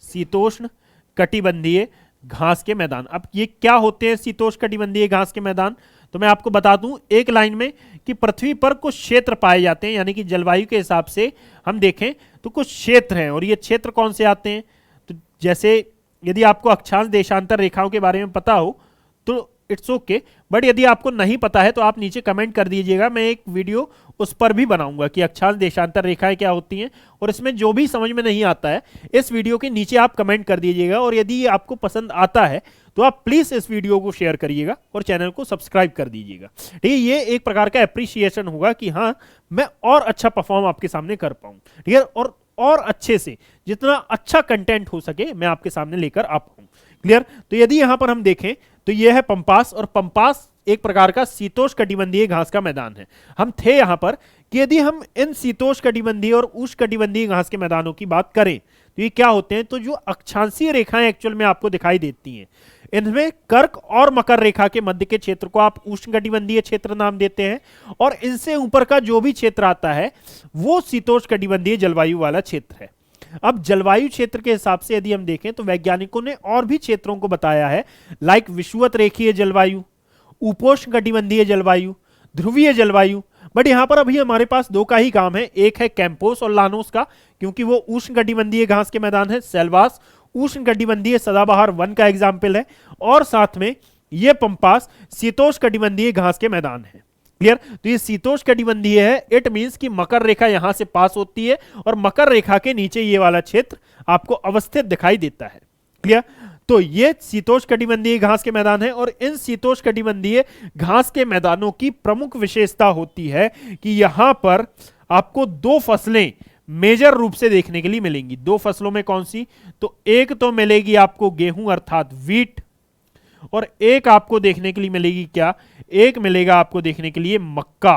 शीतोष्ण कटिबंधीय घास के मैदान। अब ये क्या होते हैं शीतोष्ण कटिबंधीय घास के मैदान, तो मैं आपको बता दूं एक लाइन में कि पृथ्वी पर कुछ क्षेत्र पाए जाते हैं, यानी कि जलवायु के हिसाब से हम देखें तो कुछ क्षेत्र हैं। और ये क्षेत्र कौन से आते हैं, तो जैसे यदि आपको अक्षांश देशांतर रेखाओं के बारे में पता हो तो इट्स ओके, बट यदि आपको नहीं पता है तो आप नीचे कमेंट कर दीजिएगा, मैं एक वीडियो उस पर भी बनाऊंगा कि अक्षांश देशांतर रेखाएं क्या होती हैं। और इसमें जो भी समझ में नहीं आता है इस वीडियो के नीचे आप कमेंट कर दीजिएगा। और यदि ये आपको पसंद आता है तो आप प्लीज इस वीडियो को शेयर करिएगा और चैनल को सब्सक्राइब कर दीजिएगा। ठीक है, ये एक प्रकार का अप्रिसिएशन होगा कि हाँ मैं और अच्छा परफॉर्म आपके सामने कर पाऊं। ठीक है, और अच्छे से जितना अच्छा कंटेंट हो सके मैं आपके सामने लेकर आ पाऊं। क्लियर। तो यदि यहां पर हम देखें तो यह है पंपास, और पंपास एक प्रकार का शीतोष्ण कटिबंधीय घास का मैदान है। हम थे यहां पर कि यदि हम इन शीतोष्ण कटिबंधीय और उष्ण कटिबंधीय घास के मैदानों की बात करें तो ये क्या होते हैं, तो जो अक्षांशीय रेखाएं एक्चुअल में आपको दिखाई देती हैं, इनमें कर्क और मकर रेखा के मध्य के क्षेत्र को आप उष्णकटिबंधीय क्षेत्र नाम देते हैं, और इनसे ऊपर का जो भी क्षेत्र आता है वो शीतोष्ण कटिबंधीय जलवायु वाला क्षेत्र है। अब जलवायु क्षेत्र के हिसाब से यदि हम देखें तो वैज्ञानिकों ने और भी क्षेत्रों को बताया है, लाइक विषुवत रेखीय जलवायु, उपोष्ण कटिबंधीय जलवायु, ध्रुवीय जलवायु, बट यहां पर अभी हमारे पास दो का ही काम है, एक है कैंपोस और लानोस का, क्योंकि वो उष्णकटिबंधीय घास के मैदान है। सेल्वास उष्णकटिबंधीय सदाबहार वन का एग्जाम्पल है, और साथ में ये पंपास शीतोष्णकटिबंधीय घास के मैदान है। क्लियर? तो ये शीतोष्णकटिबंधीय है, इट मींस कि मकर रेखा यहां से पास होती है और मकर रेखा के नीचे ये वाला क्षेत्र आपको अवस्थित दिखाई देता है। क्लियर? तो ये शीतोष्णकटिबंधीय घास के मैदान है, और इन शीतोष्णकटिबंधीय घास के मैदानों की प्रमुख विशेषता होती है कि यहां पर आपको दो फसलें मेजर रूप से देखने के लिए मिलेंगी। दो फसलों में कौन सी? तो एक तो मिलेगी आपको गेहूं अर्थात वीट, और एक आपको देखने के लिए मिलेगी क्या? एक मिलेगा आपको देखने के लिए मक्का।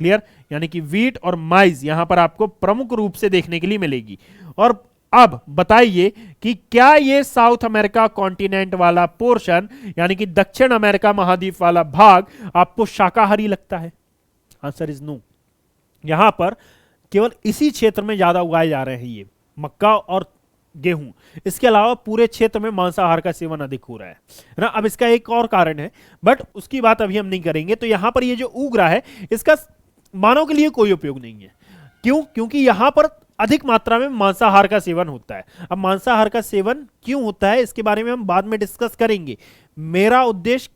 क्लियर? यानी कि वीट और माइज यहां पर आपको प्रमुख रूप से देखने के लिए मिलेगी। और अब बताइए कि क्या ये साउथ अमेरिका कॉन्टिनेंट वाला पोर्शन, यानी कि दक्षिण अमेरिका महाद्वीप वाला भाग, आपको शाकाहारी लगता है? Answer is no. यहां पर केवल इसी क्षेत्र में ज्यादा उगाए जा रहे हैं ये मक्का और गेहूं, इसके अलावा पूरे क्षेत्र में मांसाहार का सेवन अधिक हो रहा है ना। अब इसका एक और कारण है, बट उसकी बात अभी हम नहीं करेंगे। तो यहां पर ये जो उग रहा है, इसका मानव के लिए कोई उपयोग नहीं है। क्यों? क्योंकि यहां पर अधिक मात्रा में मांसाहार का सेवन होता है। अब मांसाहार का सेवन क्यों होता है, इसके बारे में हम बाद में डिस्कस करेंगे। मेरा उद्देश्य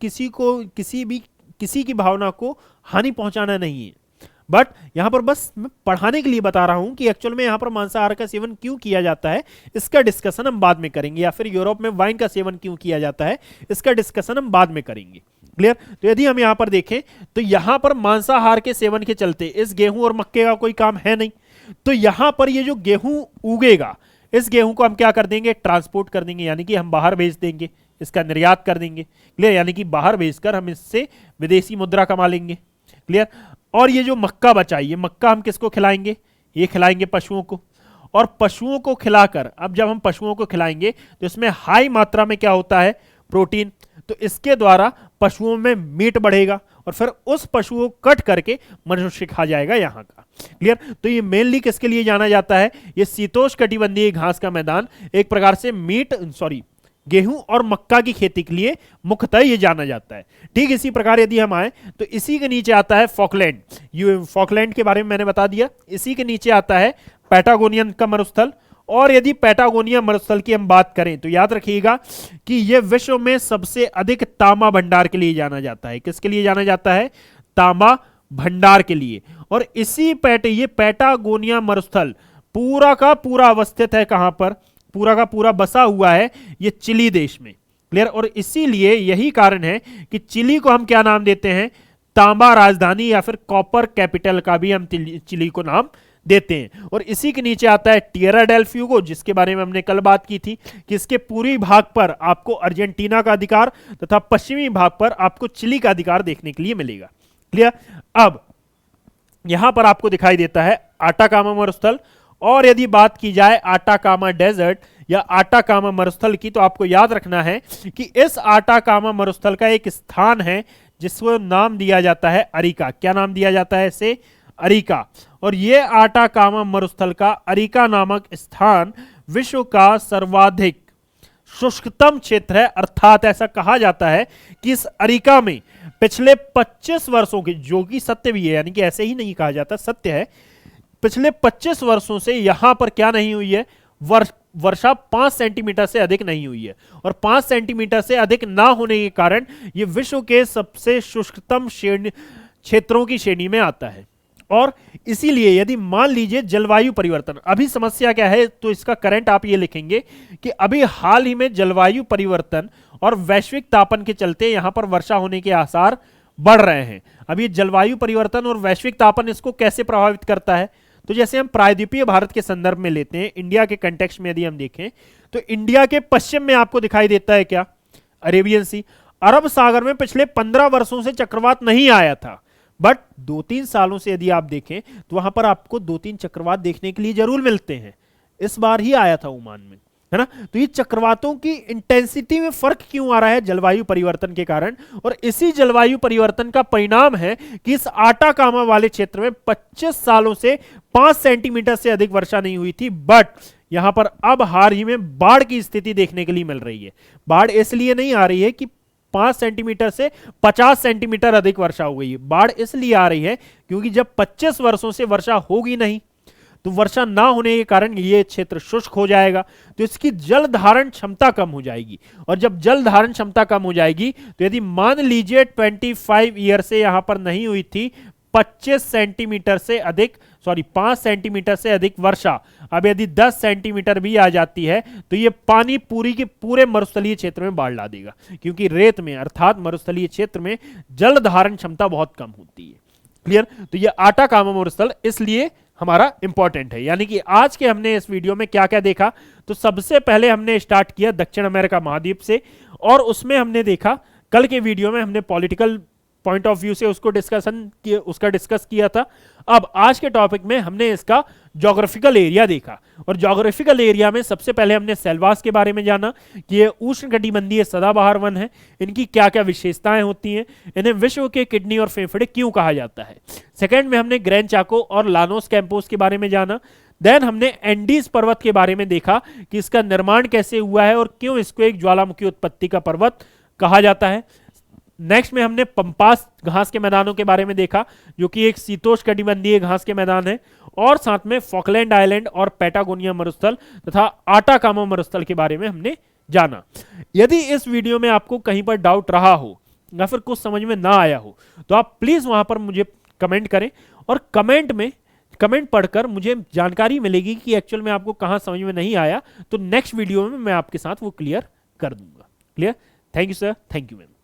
किसी की भावना को हानि पहुंचाना नहीं है, बट यहां पर बस मैं पढ़ाने के लिए बता रहा हूं कि एक्चुअल में यहां पर मांसाहार का सेवन क्यों किया जाता है, इसका डिस्कशन हम बाद में करेंगे। या फिर यूरोप में वाइन का सेवन क्यों किया जाता है, इसका डिस्कशन हम बाद में करेंगे। क्लियर? तो यदि हम यहां पर देखें तो यहां पर मांसाहार के सेवन के चलते इस गेहूं और मक्के का कोई काम है नहीं। तो यहां पर ये जो गेहूं उगेगा, इस गेहूं को हम क्या कर देंगे? ट्रांसपोर्ट कर देंगे, यानी कि हम बाहर भेज देंगे, इसका निर्यात कर देंगे। क्लियर? यानी कि बाहर भेजकर हम इससे विदेशी मुद्रा कमा लेंगे। क्लियर? और ये जो मक्का बचा, ये मक्का हम किसको खिलाएंगे? ये खिलाएंगे पशुओं को, और पशुओं को खिलाकर, अब जब हम पशुओं को खिलाएंगे तो इसमें हाई मात्रा में क्या होता है? प्रोटीन। तो इसके द्वारा पशुओं में मीट बढ़ेगा, और फिर उस पशु को कट करके मनुष्य खा जाएगा यहां का। क्लियर? तो ये मेनली किसके लिए जाना जाता है? ये शीतोष्णकटिबंधीय घास का मैदान एक प्रकार से गेहूं और मक्का की खेती के लिए मुख्यतः ये जाना जाता है। ठीक इसी प्रकार यदि हम आए तो इसी के नीचे आता है फॉकलैंड। फॉकलैंड के बारे में मैंने बता दिया। इसी के नीचे आता है पैटागोनियन का मरुस्थल, और यदि पैटागोनिया मरुस्थल की हम बात करें तो याद रखिएगा कि यह विश्व में सबसे अधिक तांबा भंडार के लिए जाना जाता है। किसके लिए जाना जाता है? तांबा भंडार के लिए। और इसी ये पैटागोनिया मरुस्थल पूरा का पूरा अवस्थित है कहां पर? पूरा का पूरा बसा हुआ है ये चिली देश में। क्लियर? और इसीलिए यही कारण है कि चिली को हम क्या नाम देते हैं? तांबा राजधानी या फिर कॉपर कैपिटल का भी हम चिली को नाम देते हैं। और इसी के नीचे आता है टिएरा डेल फ्यूगो, जिसके बारे में हमने कल बात की थी कि इसके पूरी भाग पर आपको अर्जेंटीना का अधिकार तथा पश्चिमी भाग पर आपको चिली का अधिकार देखने के लिए मिलेगा। क्लियर? अब यहां पर आपको दिखाई देता है आटाकामा मरुस्थल, और यदि बात की जाए आटाकामा डेजर्ट या आटाकामा मरुस्थल की, तो आपको याद रखना है कि इस आटाकामा मरुस्थल का एक स्थान है जिसको नाम दिया जाता है अरिका। क्या नाम दिया जाता है इसे? अरिका। और यह आटाकामा मरुस्थल का अरिका नामक स्थान विश्व का सर्वाधिक शुष्कतम क्षेत्र है। अर्थात ऐसा कहा जाता है कि इस अरिका में पिछले 25 वर्षों के, जो कि सत्य भी है, यानी कि ऐसे ही नहीं कहा जाता, सत्य है, पिछले 25 वर्षों से यहां पर क्या नहीं हुई है? वर्षा 5 सेंटीमीटर से अधिक नहीं हुई है। और 5 सेंटीमीटर से अधिक ना होने के कारण यह विश्व के सबसे शुष्कतम क्षेत्रों की श्रेणी में आता है। और इसीलिए यदि मान लीजिए जलवायु परिवर्तन, अभी समस्या क्या है, तो इसका करंट आप ये लिखेंगे कि अभी हाल ही में जलवायु परिवर्तन और वैश्विक तापन के चलते यहां पर वर्षा होने के आसार बढ़ रहे हैं। अभी जलवायु परिवर्तन और वैश्विक तापन इसको कैसे प्रभावित करता है? तो जैसे हम प्रायद्वीपीय भारत के संदर्भ में लेते हैं, इंडिया के कंटेक्स्ट में यदि हम देखें तो इंडिया के पश्चिम में आपको दिखाई देता है क्या? अरेबियन सी। अरब सागर में पिछले 15 वर्षों से चक्रवात नहीं आया था, बट 2-3 सालों से यदि आप देखें तो वहां पर आपको 2-3 चक्रवात देखने के लिए जरूर मिलते हैं। इस बार ही आया था ओमान में, है ना। तो ये चक्रवातों की इंटेंसिटी में फर्क क्यों आ रहा है? जलवायु परिवर्तन के कारण। और इसी जलवायु परिवर्तन का परिणाम है कि इस आटाकामा वाले क्षेत्र में 25 सालों से 5 सेंटीमीटर से अधिक वर्षा नहीं हुई थी, बट यहां पर अब हाल ही में बाढ़ की स्थिति देखने के लिए मिल रही है। बाढ़ इसलिए नहीं आ रही है कि 5 सेंटीमीटर से 50 सेंटीमीटर अधिक वर्षा हो गई है। बाढ़ इसलिए आ रही है क्योंकि जब 25 वर्षों से वर्षा होगी नहीं तो वर्षा ना होने के कारण ये क्षेत्र शुष्क हो जाएगा, तो इसकी जल धारण क्षमता कम हो जाएगी। और जब जल धारण क्षमता कम हो जाएगी तो यदि मान लीजिए 25 ईयर से यहां पर नहीं हुई थी 25 सेंटीमीटर से अधिक 5 सेंटीमीटर से अधिक वर्षा, अब यदि 10 सेंटीमीटर भी आ जाती है तो ये पानी पूरी के पूरे मरुस्थलीय क्षेत्र में बाढ़ ला देगा, क्योंकि रेत में अर्थात मरुस्थलीय क्षेत्र में जल धारण क्षमता बहुत कम होती है। क्लियर? तो ये आटाकामा मरुस्थल इसलिए हमारा इंपॉर्टेंट है। यानी कि आज के हमने इस वीडियो में क्या क्या देखा, तो सबसे पहले हमने स्टार्ट किया दक्षिण अमेरिका महाद्वीप से, और उसमें हमने देखा, कल के वीडियो में हमने पॉलिटिकल पॉइंट ऑफ व्यू से उसका डिस्कस किया था। अब आज के टॉपिक में हमने इसका ज्योग्राफिकल एरिया देखा, और ज्योग्राफिकल एरिया में सबसे पहले हमने सेल्वास के बारे में जाना कि ये उष्णकटिबंधीय सदाबहार वन है, इनकी क्या क्या विशेषताएं होती हैं, इन्हें विश्व के किडनी और फेफड़े क्यों कहा जाता है। सेकंड में हमने ग्रैंड चाको और लानोस कैंपोस के बारे में जाना। देन हमने एंडीज पर्वत के बारे में देखा कि इसका निर्माण कैसे हुआ है और क्यों इसको एक ज्वालामुखी उत्पत्ति का पर्वत कहा जाता है। नेक्स्ट में हमने पंपास घास के मैदानों के बारे में देखा, जो कि एक शीतोष्णकटिबंधीय घास के मैदान है, और साथ में फॉकलैंड आइलैंड और पैटागोनिया मरुस्थल तथा आटाकामा मरुस्थल के बारे में हमने जाना। यदि इस वीडियो में आपको कहीं पर डाउट रहा हो या फिर कुछ समझ में ना आया हो तो आप प्लीज वहां पर मुझे कमेंट करें, और कमेंट पढ़कर मुझे जानकारी मिलेगी कि एक्चुअल में आपको कहां समझ में नहीं आया, तो नेक्स्ट वीडियो में मैं आपके साथ वो क्लियर कर दूंगा। Clear? Thank you sir, thank you ma'am.